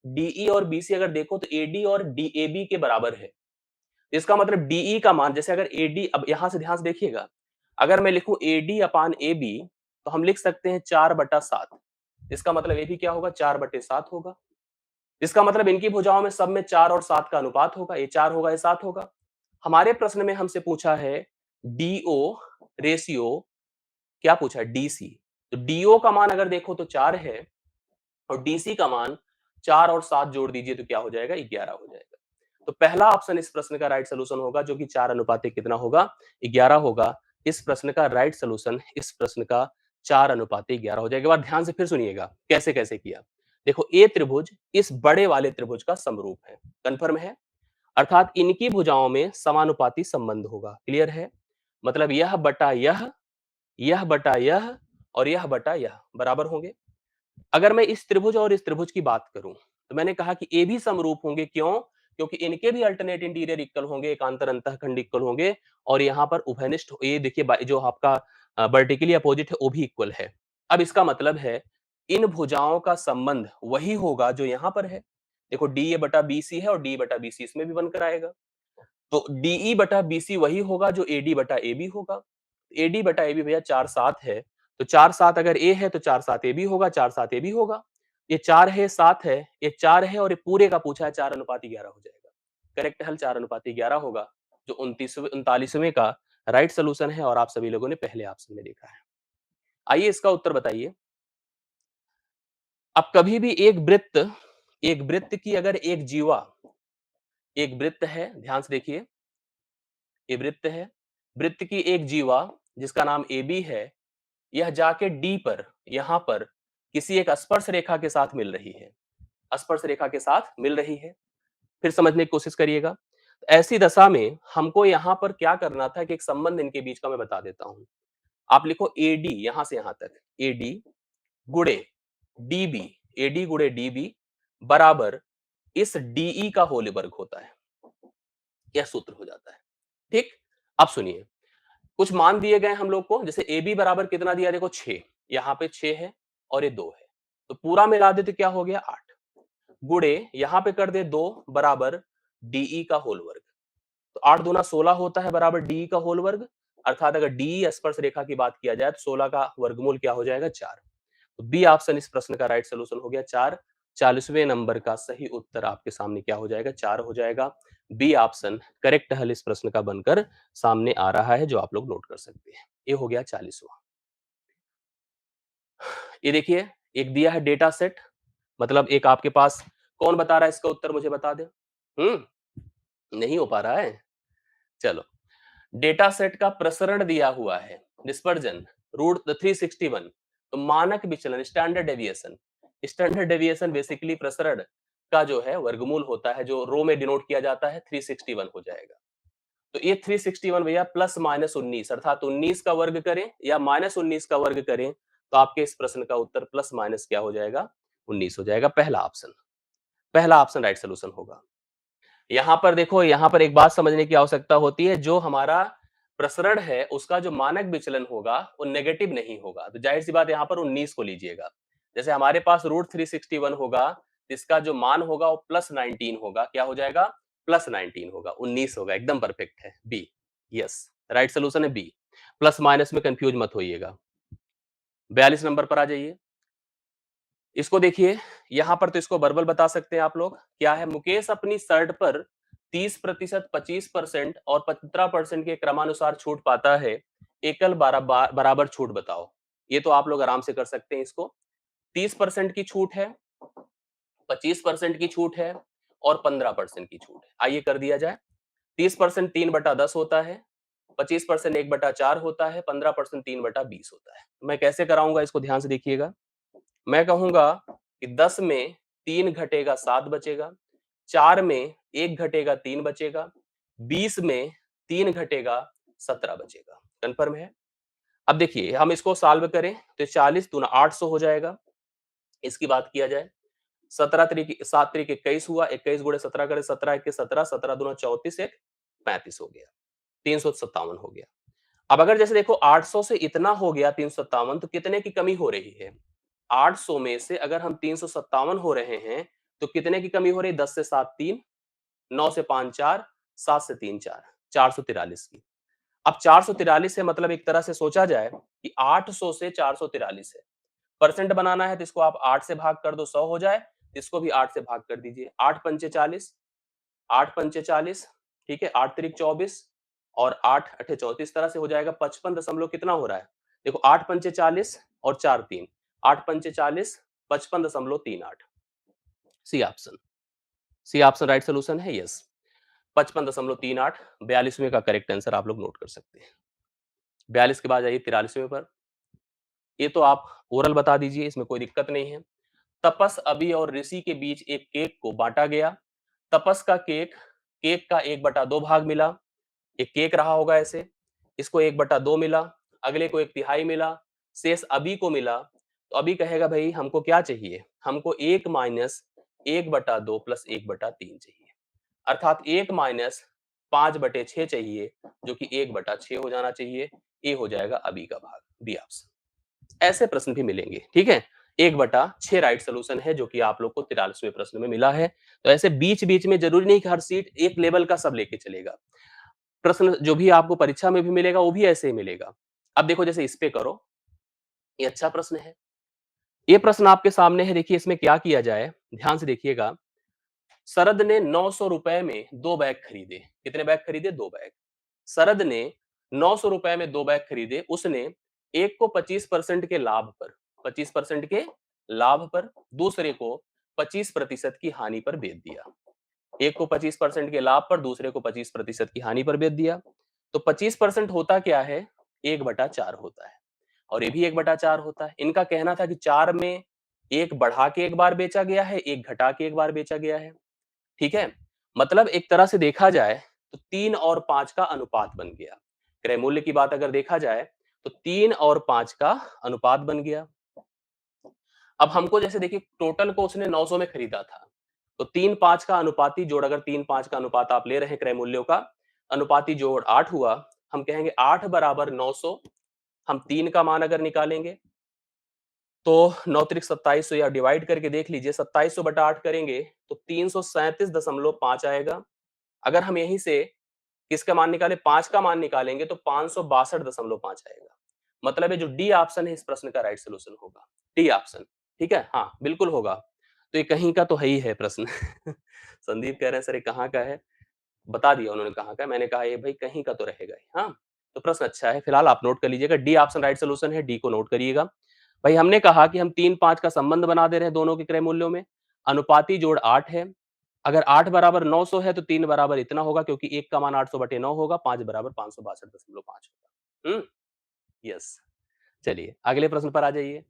डीई और बीसी अगर देखो तो एडी और डीएबी के बराबर है। इसका मतलब डीई का मान, जैसे अगर एडी, अब यहां से ध्यान से देखिएगा, अगर मैं लिखूं एडी अपान एबी तो हम लिख सकते हैं 4/7। इसका मतलब एबी क्या होगा? 4/7 होगा। इसका मतलब इनकी भुजाओं में सब में 4 और 7 का अनुपात होगा। ये 4 होगा, ये 7 होगा। हमारे प्रश्न में हमसे पूछा है डीओ रेशियो, क्या पूछा है? डीसी। तो डीओ का मान अगर देखो तो 4 है और डीसी का मान 4 और 7 जोड़ दीजिए तो क्या हो जाएगा? 11 हो जाएगा। तो पहला ऑप्शन इस प्रश्न का राइट सॉल्यूशन होगा, जो कि 4 अनुपातिक कितना होगा? 11 होगा। इस प्रश्न का राइट सॉल्यूशन इस प्रश्न का 4 अनुपातिक 11 हो जाएगा। एक बार ध्यान से फिर सुनिएगा कैसे कैसे किया। देखो, ये त्रिभुज इस बड़े वाले त्रिभुज का समरूप है, कंफर्म है, अर्थात इनकी भुजाओं में समानुपाती संबंध होगा। क्लियर है? मतलब यह बटा यह बटा यह और यह बटा यह बराबर होंगे। अगर मैं इस त्रिभुज और इस त्रिभुज की बात करूं तो मैंने कहा कि ये भी समरूप होंगे। क्यों? क्योंकि इनके भी अल्टरनेट इंटीरियर इक्वल होंगे, एकांतर अंतःखंड इक्वल होंगे और यहाँ पर उभयनिष्ठ, ये देखिए जो आपका वर्टिकली अपोजिट है वो भी इक्वल है। अब इसका मतलब है इन भुजाओं का संबंध वही होगा जो यहाँ पर है। देखो, डी ए बटा बी सी है और डी बटा बी सी इसमें भी बनकर आएगा। तो डीई बटा बीसी वही होगा जो एडी बटा एबी होगा। एडी बटा एबी भैया 4/7 है, तो 4/7 अगर ए है तो 4/7 एबी होगा, 4/7 एबी होगा। ये 4 है, 7 है, ये 4 है और ये पूरे का पूछा है 4:11 हो जाएगा। करेक्ट हल 4:11 होगा, जो 39वें का राइट सॉल्यूशन है और आप सभी लोगों ने पहले ऑप्शन में देखा है। आइए इसका उत्तर बताइए। अब कभी भी एक वृत्त की अगर एक जीवा, एक वृत्त है, ध्यान से देखिए, ये वृत्त है वृत्त की एक जीवा जिसका नाम AB है, यह जाके D पर, यहां पर किसी एक स्पर्श रेखा के साथ मिल रही है, स्पर्श रेखा के साथ मिल रही है। फिर समझने की कोशिश करिएगा। ऐसी दशा में हमको यहां पर क्या करना था कि एक संबंध इनके बीच का मैं बता देता हूं। आप लिखो AD, यहां से यहां तक AD गुणे DB, AD गुणे DB बराबर इस DE का होल वर्ग होता है। यह सूत्र हो जाता है। ठीक। अब सुनिए, कुछ मान दिए गए हम लोग को, जैसे AB बराबर कितना दिया, देखो 6, यहाँ पे 6 है और ये 2 है, तो पूरा मिला दे तो क्या हो गया 8, गुणे यहाँ पे कर दे 2 बराबर DE का होल वर्ग, तो 8 दूना 16 होता है बराबर DE का होल वर्ग, अर्थात अगर DE स्पर्श रेखा की बात किया जाए तो 16 का वर्गमूल क्या हो जाएगा 4। तो बी ऑप्शन इस प्रश्न का राइट सोल्यूशन हो गया 4। 40वें नंबर का सही उत्तर आपके सामने क्या हो जाएगा 4 हो जाएगा। बी ऑप्शन करेक्ट हल इस प्रश्न का बनकर सामने आ रहा है, जो आप लोग नोट कर सकते हैं। ये हो गया 40वां। ये देखिए, एक दिया है डेटा सेट, मतलब एक आपके पास, कौन बता रहा है इसका उत्तर मुझे बता दे। नहीं हो पा रहा है, चलो। डेटा सेट का प्रसरण दिया हुआ है, डिस्पर्जन रूट 361, तो मानक विचलन standard deviation, standard deviation basically प्रसरण का जो है वर्गमूल होता है, जो रो में डिनोट किया जाता है, 361 हो जाएगा। तो ये 361 भैया प्लस माइनस 19, अर्थात 19 का वर्ग करें या माइनस 19 का वर्ग करें तो आपके इस प्रश्न का उत्तर प्लस माइनस क्या हो जाएगा 19 हो जाएगा। पहला ऑप्शन, पहला ऑप्शन राइट सोल्यूशन होगा। यहां पर देखो, यहां पर एक बात समझने की आवश्यकता होती है, जो हमारा प्रसरण है उसका जो मानक विचलन होगा वो नेगेटिव नहीं होगा, तो जाहिर सी बात यहां पर 19 को लीजिएगा। जैसे हमारे पास रूट 361 होगा, इसका जो मान होगा वो प्लस 19 होगा, क्या हो जाएगा प्लस 19 होगा, 19 होगा, एकदम परफेक्ट है बी। यस, राइट सोल्यूशन है बी। प्लस माइनस में कंफ्यूज मत होइएगा। 42 नंबर पर आ जाइए। इसको देखिए, यहां पर तो इसको वर्बल बता सकते हैं आप लोग, क्या है, मुकेश अपनी शर्ट पर 30%, 25% और 15% के क्रमानुसार छूट पाता है, एकल बराबर छूट बताओ। ये तो आप लोग आराम से कर सकते हैं इसको। 30% की छूट है, 25% की छूट है और 15% की छूट है। आइए कर दिया जाए। 30% 3/10 होता है, 25% 1/4 होता है, 15% 3/20 होता है। मैं कैसे कराऊंगा इसको, ध्यान से देखिएगा। मैं कहूंगा कि 10 में 3 घटेगा 7 बचेगा, 4 में 1 घटेगा 3 बचेगा, 20 में 3 घटेगा 17 बचेगा। कंफर्म है? अब देखिए, हम इसको सॉल्व करें तो 40 दूना 800 हो जाएगा। इसकी बात किया जाए, 17 त्रिक 7 त्रिक 21 हुआ, 21 गुणे 17 करे 17 1 17, 17 दूना 34, 1 35 हो गया, 357 हो गया। अब अगर जैसे देखो 800 से इतना हो गया 357, तो कितने की कमी हो रही है? 800 में से अगर हम 357 हो रहे हैं तो कितने की कमी हो रही है? 10 से 7 3, 9 से 5 4, 7 से 3 4, 443 की। अब 443 है, मतलब एक तरह से सोचा जाए कि 800 से 443 है। परसेंट बनाना है तो इसको आप 8 से भाग कर दो, 100 हो जाए, इसको भी 8 से भाग कर दीजिए। 8 पंचे 40, 8 पंचे 40, ठीक है, 8 त्रिक 24 और 8 अठे 34, तरह से हो जाएगा 55 दशमलव कितना हो रहा है? देखो 8 पंचे 40 और 4 3, 8 पंचे 40, 55.38। C option, C option right solution है, यस। 55.38, 42वें का करेक्ट आंसर आप लोग नोट कर सकते हैं। 42 के बाद आइए 43वें पर। ये तो आप ओरल बता दीजिए, इसमें कोई दिक्कत नहीं है। तपस, अभी और ऋषि के बीच एक केक को बांटा गया। तपस का केक, केक का 1/2 भाग मिला, एक केक रहा होगा ऐसे, इसको 1/2 मिला, अगले को 1/3 मिला, शेष अभी को मिला, तो अभी कहेगा भाई हमको क्या चाहिए, हमको 1 माइनस 1/2 प्लस 1/3 चाहिए, अर्थात 1 माइनस 5/6 चाहिए, जो कि 1/6 हो जाना चाहिए। ये हो जाएगा अभी का भाग, बी ऑप्शन। ऐसे प्रश्न भी मिलेंगे, ठीक है। 1/6 राइट सोल्यूशन है, जो कि आप लोग को 43वें प्रश्न में मिला है। तो ऐसे बीच बीच में जरूरी नहीं कि हर सीट एक लेवल का सब लेके चलेगा। प्रश्न जो भी आपको परीक्षा में भी मिलेगा वो भी ऐसे ही मिलेगा। अब देखो जैसे इस पे करो, ये अच्छा प्रश्न है। ये प्रश्न आपके सामने है, देखिए इसमें क्या किया जाए, ध्यान से देखिएगा। शरद ने 900 रुपए में 2 बैग खरीदे। कितने बैग खरीदे? 2 बैग। शरद ने 900 रुपए में 2 बैग खरीदे। उसने एक को 25% के लाभ पर, 25% के लाभ पर, दूसरे को 25% की हानि पर बेच दिया। एक को 25% के लाभ पर, दूसरे को 25% की हानि पर बेच दिया। तो 25% होता क्या है? 1/4 होता है और ये भी 1/4 होता है। इनका कहना था कि 4 में 1 बढ़ा के एक बार बेचा गया है, 1 घटा के एक बार बेचा गया है। ठीक है? मतलब एक तरह से देखा जाए तो 3 और 5 का अनुपात बन गया। क्रय मूल्य की बात अगर देखा जाए तो 3 और 5 का अनुपात बन गया। अब हमको जैसे देखिए टोटल को उसने 900 में खरीदा था। तो 3-5 का अनुपाती जोड़ अगर 3-5 का अनुपात आप ले रहे हैं क्रय मूल्यों का, अनुपाती जोड़ 8 हुआ। हम कहेंगे 8 बराबर 900। हम 3 का मान अगर निकालेंगे तो 9 त्रिक 2700 या डिवाइड करके देख लीजिए 2700 बटा 8 करेंगे तो 337.5 आएगा। अगर हम यहीं से किसका मान निकाले 5 का मान निकालेंगे तो 562.5 आएगा। मतलब है जो डी ऑप्शन है इस प्रश्न का राइट सॉल्यूशन होगा। D option. ठीक है? हाँ, बिल्कुल होगा। तो ये कहीं का तो है ही है प्रश्न। संदीप कह रहे हैं सर ये कहाँ का है? बता दिया उन्होंने कहाँ का है। मैंने कहा ये भाई कहीं का तो रहेगा ही। हाँ? तो प्रश्न अच्छा है। फिलहाल आप नोट कर लीजिएगा डी ऑप्शन राइट सॉल्यूशन है, डी को नोट करिएगा। भाई हमने कहा कि हम 3-5 का संबंध बना दे रहे हैं दोनों के क्रय मूल्यों में। अनुपाती जोड़ 8 है। अगर 8 बराबर 900 है तो 3 बराबर इतना होगा क्योंकि 1 का मान 800 बटे 9 होगा, 5 बराबर 562.5 होगा। यस। चलिए अगले प्रश्न पर आ जाइए।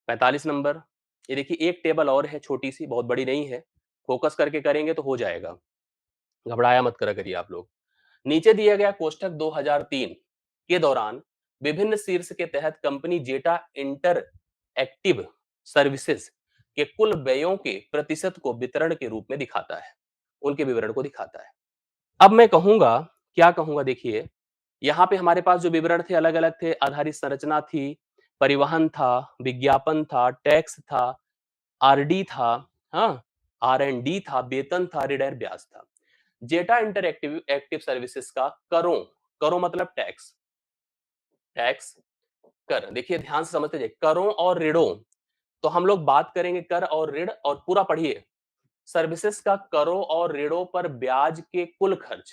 45 नंबर। ये देखिए एक टेबल और है छोटी-सी, बहुत बड़ी नहीं है। फोकस करके करेंगे तो हो जाएगा। घबराया मत करा करिए आप लोग। नीचे दिया गया कोष्ठक 2003 के दौरान विभिन्न शीर्ष के तहत कंपनी जेटा इंटरएक्टिव सर्विसेज के कुल व्ययों के प्रतिशत को वितरण के रूप में दिखाता है, उनके विवरण को दिखाता है। अब मैं कहूंगा, क्या कहूंगा देखिए, यहाँ पे हमारे पास जो विवरण थे अलग-अलग थे, आधारित संरचना थी, परिवहन था, विज्ञापन था, टैक्स था, आरडी था, हाँ, आर-एन-डी था, वेतन था, रिटायर ब्याज था। जेटा इंटरएक्टिव एक्टिव सर्विसेज का करों, करों मतलब टैक्स, टैक्स, कर। देखिए ध्यान से समझते जाइए, करों और ऋणों। तो हम लोग बात करेंगे कर और ऋण और पूरा पढ़िए। सर्विसेज का करों और ऋणों पर ब्याज के कुल खर्च,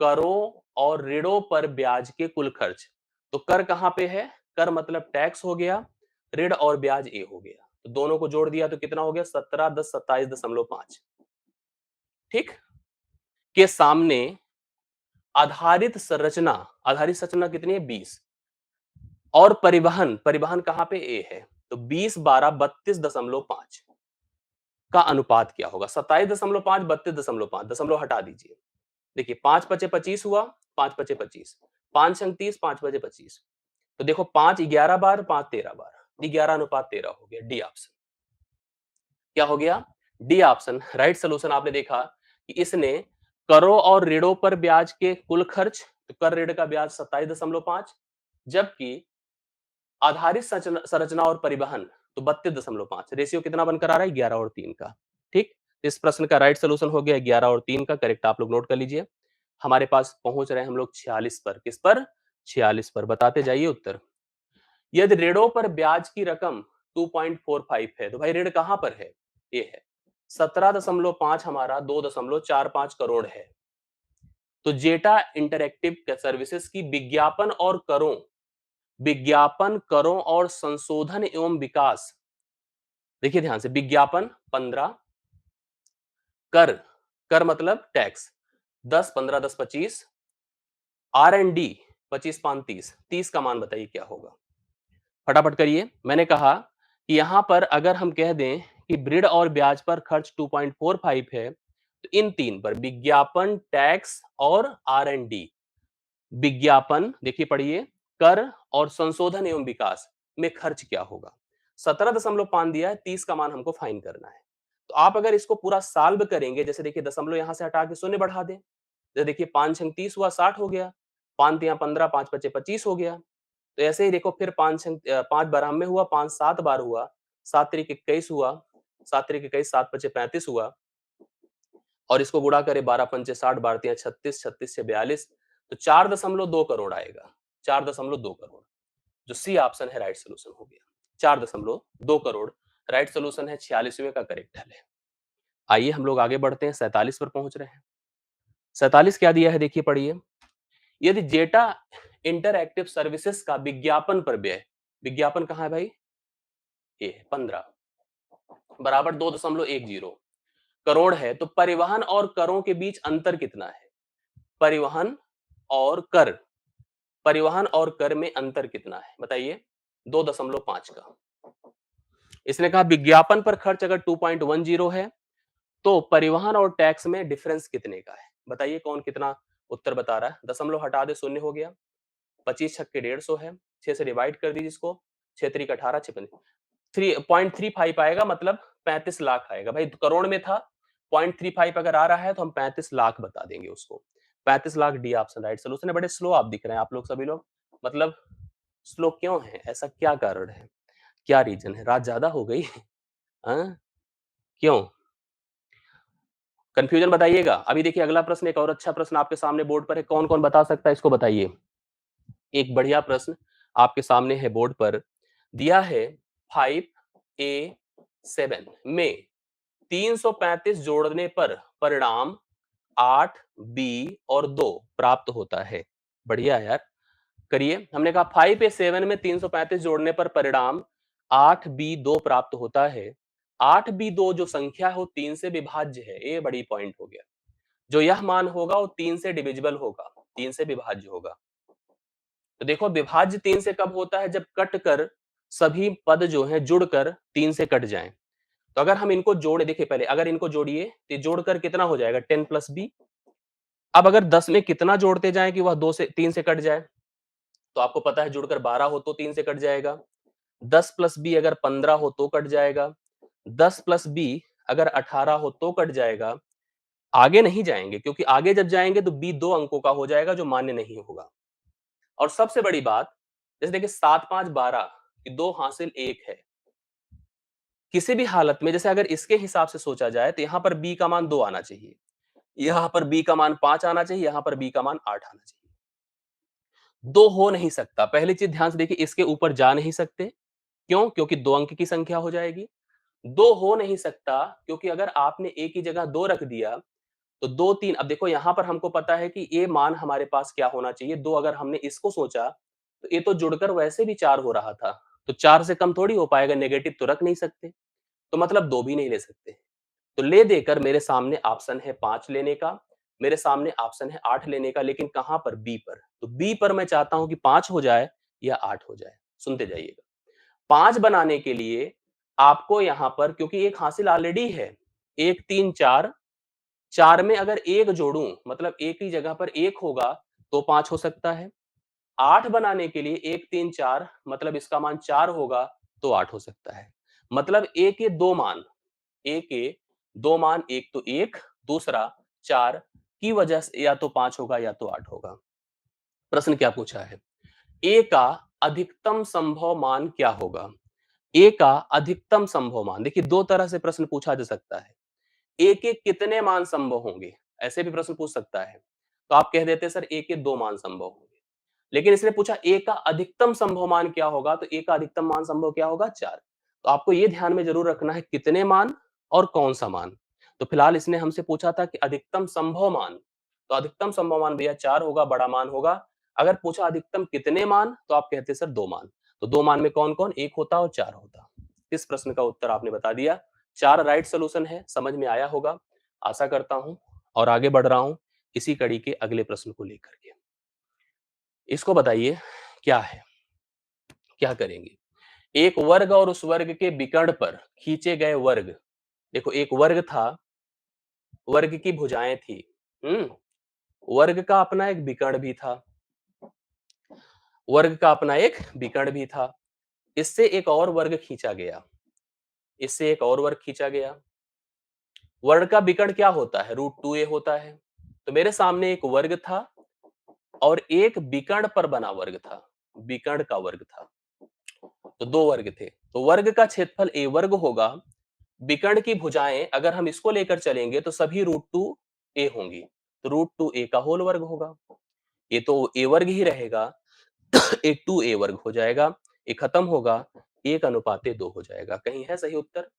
करों और ऋणों पर ब्याज के कुल खर्च। तो कर कहां पे है? कर मतलब टैक्स हो गया, ऋण और ब्याज ए हो गया। तो दोनों को जोड़ दिया तो कितना हो गया? 17, 10, 27.5। ठीक। के सामने आधारित संरचना, आधारित संरचना कितनी है? 20। और परिवहन, परिवहन कहां पे? ए है। तो 20, 12, 32.5 का अनुपात क्या होगा? 27.5, 32.5, दशमलव हटा दीजिए। देखिए 5 पचे 25 हुआ, 5 पचे 25, 5 अंक 30, 5 बजे 25। तो देखो 5 11 बार, 5 13 बार, 11:13 हो गया। डी ऑप्शन क्या हो गया? D option right solution. आपने देखा कि इसने करों और ऋणों पर ब्याज के कुल खर्च, तो कर ऋण का ब्याज 27.5, जबकि आधारित संरचना और परिवहन तो 32.5। रेशियो कितना बनकर आ रहा है? 11 और 3 का। ठीक। इस प्रश्न का राइट सोल्यूशन हो गया 11 और 3 का। करेक्ट आप लोग नोट कर लीजिए। हमारे पास पहुंच रहे हैं हम लोग 46 पर। किस पर? 46 पर। बताते जाइए उत्तर। यदि ऋणों पर ब्याज की रकम 2.45 है तो भाई ऋण कहां पर है? ये है। 17.5 हमारा 2.45 करोड़ है। तो जेटा इंटरएक्टिव सर्विसेज की विज्ञापन और करों, विज्ञापन करों और संशोधन एवं विकास, देखिए ध्यान से, विज्ञापन 15, कर, कर मतलब टैक्स 10, 15, 10, 25, आर एंड डी 25, 5, 30, 30 का मान बताइए क्या होगा? फटाफट करिए। मैंने कहा कि यहां पर अगर हम कह दें कि ऋण और ब्याज पर खर्च 2.45 है तो इन तीन पर विज्ञापन, टैक्स और आर एंड डी, विज्ञापन देखिए पढ़िए, कर और संशोधन एवं विकास में खर्च क्या होगा? 17.5 दिया है, 30 का मान हमको फाइंड करना है। तो आप अगर इसको पूरा सॉल्व करेंगे, जैसे देखिए दशमलव यहां से हटा के शून्य बढ़ा दें, जैसे देखिए 5 छंग 30 हुआ, 60 हो गया, 5 तिया 15, 5 पचे 25 हो गया। तो ऐसे ही देखो फिर 5 92 हुआ, 5 7 बार हुआ, 7 त्रिक 21 हुआ, 7 त्रिक 21, 7 पचे 35 हुआ और इसको गुणा करें 12 पंचे 60, 12 तिया 36, 36 से 42, तो 4.2 करोड़ आएगा। 4.2 करोड़, जो सी ऑप्शन है राइट सोल्यूशन हो गया। 4.2 करोड़ राइट सोल्यूशन है। 46वें का करेक्ट हल है। आइए हम लोग आगे बढ़ते हैं, 47 पर पहुंच रहे हैं। 47 क्या दिया है देखिए पढ़िए। यदि जेटा इंटरएक्टिव सर्विसेज का विज्ञापन पर व्यय, विज्ञापन कहां है भाई? ये 15 बराबर 2.10 करोड़ है तो परिवहन और करों के बीच अंतर कितना है? परिवहन और कर, परिवहन और कर में अंतर कितना है? बताइए। 2.5 का। इसने कहा विज्ञापन पर खर्च अगर 2.10 है, तो परिवहन और टैक्स में डिफरेंस कितने का है? बताइए कौन कितना उत्तर बता रहा है? दशमलव हटा दे, शून्य हो गया। 25 छक्के 150 है। 6 से डिवाइड कर दीजिए इसको। 6 त्रिक 18, 56 3.35 आएगा, मतलब 35 लाख आएगा। भाई करोड़ में था, 0.35 अगर आ रहा है तो हम 35 लाख बता देंगे उसको। 35 lakh, D option right solution है। बड़े स्लो आप दिख रहे हैं आप लोग सभी लोग, मतलब स्लो क्यों है? ऐसा क्या कारण है? क्या रीजन है? रात ज्यादा हो गई? हाँ? क्यों? कंफ्यूजन बताइएगा। अभी देखिए अगला प्रश्न, एक और अच्छा प्रश्न आपके सामने बोर्ड पर है। कौन कौन बता सकता है इसको? बताइए। एक बढ़िया प्रश्न आपके सामने है बोर्ड पर, दिया है 5A7 में 335 जोड़ने पर परिणाम 8B और 2 प्राप्त होता है। बढ़िया यार, करिए। हमने कहा 5A7 में 335 जोड़ने पर परिणाम 8B2 प्राप्त होता है। 8B2 जो संख्या हो 3 से विभाज्य है, ये बड़ी पॉइंट हो गया। जो यह मान होगा वो 3 से डिविजिबल होगा, 3 से विभाज्य होगा। तो देखो विभाज्य 3 से कब होता है? जब कट कर सभी पद जो हैं जुड़कर 3 से कट जाएं। तो अगर हम इनको जोड़े, देखिए पहले अगर इनको जोड़िए तो जोड़कर कितना हो जाएगा? 10 प्लस बी। अब अगर 10 में कितना जोड़ते जाएं कि वह 2 से 3 से कट जाए? तो आपको पता है जुड़कर 12 हो तो 3 से कट जाएगा। 10 प्लस बी अगर 15 हो तो कट जाएगा। 10 प्लस बी अगर 18 हो तो कट जाएगा। आगे नहीं जाएंगे, क्योंकि आगे जब जाएंगे तो बी 2 अंकों का हो जाएगा जो मान्य नहीं होगा। और सबसे बड़ी बात, जैसे देखिए 7 5 12 कि 2 हासिल 1 है। किसी भी हालत में जैसे अगर इसके हिसाब से सोचा जाए तो यहां पर बी का मान 2 आना चाहिए, यहां पर बी का मान 5 आना चाहिए, यहां पर बी का मान 8 आना चाहिए। 2 हो नहीं सकता। पहली चीज ध्यान से देखिए, इसके ऊपर जा नहीं सकते। क्यों? क्योंकि 2 अंक की संख्या हो जाएगी। 2 हो नहीं सकता क्योंकि अगर आपने ए की जगह 2 रख दिया तो 2 3, अब देखो यहां पर हमको पता है कि ये मान हमारे पास क्या होना चाहिए 2। अगर हमने इसको सोचा तो ये तो जुड़कर वैसे भी 4 हो रहा था, तो 4 से कम थोड़ी हो पाएगा। नेगेटिव तो रख नहीं सकते, तो मतलब 2 भी नहीं ले सकते। तो ले देकर मेरे सामने ऑप्शन है 5 लेने का, मेरे सामने ऑप्शन है 8 लेने का, लेकिन कहां पर? बी पर। तो बी पर मैं चाहता हूं कि 5 हो जाए या 8 हो जाए। सुनते जाइएगा। 5 बनाने के लिए आपको यहां पर, क्योंकि एक हासिल ऑलरेडी है, 1 3 4, 4 में अगर 1 जोड़ूं मतलब एक की जगह पर 1 होगा तो 5 हो सकता है। 8 बनाने के लिए 1 3 4 मतलब इसका मान 4 होगा तो 8 हो सकता है। मतलब ए के 2 मान, ए के 2 मान, एक तो 1, दूसरा 4 की वजह से या तो 5 होगा या तो 8 होगा। प्रश्न क्या पूछा है? ए का अधिकतम संभव मान क्या होगा? ए का अधिकतम संभव मान, देखिए दो तरह से प्रश्न पूछा जा सकता है। ए के कितने मान संभव होंगे, ऐसे भी प्रश्न पूछ सकता है। तो आप कह देते सर ए के 2 मान संभव होंगे। लेकिन इसने पूछा ए का अधिकतम संभव मान क्या होगा, तो ए का अधिकतम मान संभव क्या होगा? 4। तो आपको ये ध्यान में जरूर रखना है कितने मान और कौन सा मान। तो फिलहाल इसने हमसे पूछा था कि अधिकतम संभव मान, तो अधिकतम संभव मान भैया 4 होगा, बड़ा मान होगा। अगर पूछा अधिकतम कितने मान, तो आप कहते सर 2 मान। तो 2 मान में कौन कौन? 1 होता और 4 होता। इस प्रश्न का उत्तर आपने बता दिया। 4 राइट सोल्यूशन है, समझ में आया होगा आशा करता हूं। और आगे बढ़ रहा हूं इसी कड़ी के अगले प्रश्न को लेकर के। इसको बताइए क्या है, क्या करेंगे? एक वर्ग और उस वर्ग के विकर्ण पर खींचे गए वर्ग। देखो एक वर्ग था, वर्ग की भुजाएं थी। हम्म वर्ग का अपना एक विकर्ण भी था, वर्ग का अपना एक विकर्ण भी था। इससे एक और वर्ग खींचा गया, इससे एक और वर्ग खींचा गया। वर्ग का विकर्ण क्या होता है? √2a होता है। तो मेरे सामने एक वर्ग था और एक विकर्ण पर बना वर्ग था, विकर्ण का वर्ग था। तो 2 वर्ग थे। तो वर्ग का क्षेत्रफल a वर्ग होगा। विकर्ण की भुजाएं अगर हम इसको लेकर चलेंगे तो सभी √2a होंगी। तो √2a का होल वर्ग होगा। ये तो a वर्ग ही रहेगा। एक 2a वर्ग हो जाएगा, ये खत्म होगा, 1:2 हो जाएगा। कहीं है सही उत्तर?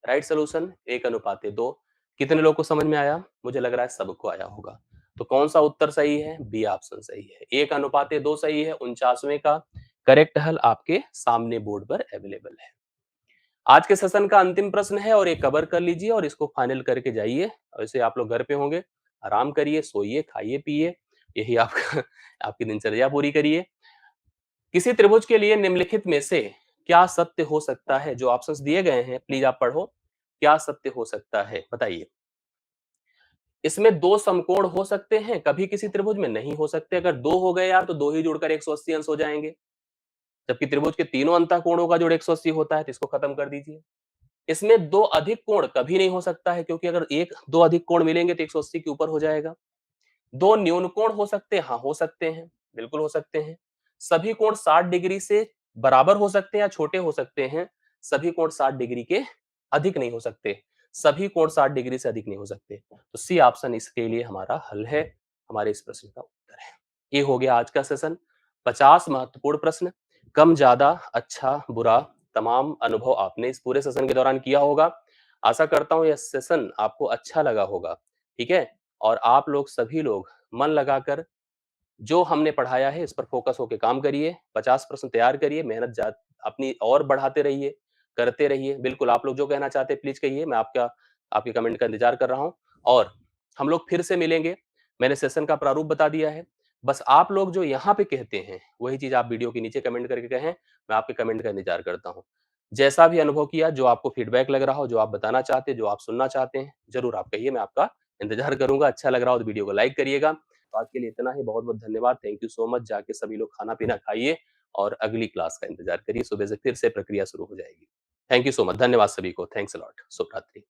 Right solution 1:2। कितने लोग को समझ में आया? मुझे लग रहा है सबको आया होगा। तो कौन सा उत्तर सही है? बी ऑप्शन सही है, 1:2 सही है। 49वें का करेक्ट हल आपके सामने बोर्ड पर अवेलेबल है। आज के सेशन का अंतिम प्रश्न है और ये कवर कर लीजिए और इसको फाइनल करके जाइए। वैसे आप लोग घर पे होंगे, आराम करिए, सोइए, खाइए, पिए यही आपका आपकी दिनचर्या पूरी करिए। किसी त्रिभुज के लिए निम्नलिखित में से क्या सत्य हो सकता है? जो ऑप्शंस दिए गए हैं प्लीज़ आप पढ़ो। क्या सत्य हो सकता है? बताइए। इसमें 2 समकोण हो सकते हैं, कभी किसी त्रिभुज में नहीं हो सकते। अगर 2 हो गए यार तो 2 ही जुड़कर 180 अंश हो जाएँगे। जबकि त्रिभुज के तीनों अंतःकोणों का जोड़ 180 होता है, तो इसको खत्म कर दीजिए। इसमें 2 अधिक कोण कभी नहीं हो सकता है क्योंकि अगर 2 अधिक कोण मिलेंगे तो 180 के ऊपर हो जाएगा। 2 न्यून कोण हो सकते हैं? हाँ, हो सकते हैं, बिल्कुल हो सकते हैं। सभी कोण 60 डिग्री से बराबर हो सकते हैं या छोटे हो सकते हैं। सभी कोण 60 डिग्री के अधिक नहीं हो सकते। सभी कोण 60 डिग्री से अधिक नहीं हो सकते। तो सी ऑप्शन इसके लिए हमारा हल है, हमारे इस प्रश्न का उत्तर है। ये हो गया आज का सेशन। 50 महत्वपूर्ण प्रश्न, कम ज्यादा, अच्छा बुरा तमाम अनुभव आपने इस पूरे सेशन के दौरान किया होगा। आशा करता हूँ यह सेशन आपको अच्छा लगा होगा, ठीक है? और आप लोग सभी लोग मन लगाकर जो हमने पढ़ाया है इस पर फोकस होके काम करिए, 50 प्रश्न तैयार करिए, मेहनत जा अपनी और बढ़ाते रहिए, करते रहिए। बिल्कुल आप लोग जो कहना चाहते हैं प्लीज़ कहिए, मैं आपके कमेंट का इंतज़ार कर रहा हूँ और हम लोग फिर से मिलेंगे। मैंने सेशन का प्रारूप बता दिया है, बस आप लोग जो यहाँ पे कहते हैं, वही चीज़ आप वीडियो के नीचे कमेंट करके कहें, मैं आपके कमेंट का इंतज़ार करता हूँ। जैसा भी अनुभव किया, जो आपको फीडबैक लग रहा हो, जो आप बताना चाहते हैं, जो आप सुनना चाहते हैं, ज़रूर आप कहिए, मैं आपका इंतज़ार करूँगा। अच्छा लग रहा हो तो वीडियो को लाइक करिएगा। तो आज के लिए इतना ही, बहुत-बहुत धन्यवाद। Thank you so much. जाके सभी लोग खाना-पीना खाइए और अगली क्लास का इंतज़ार करिए। सुबह से फिर से प्रक्रिया शुरू हो जाएगी। Thank you so much. धन्यवाद सभी को। Thanks a lot. शुभ रात्रि।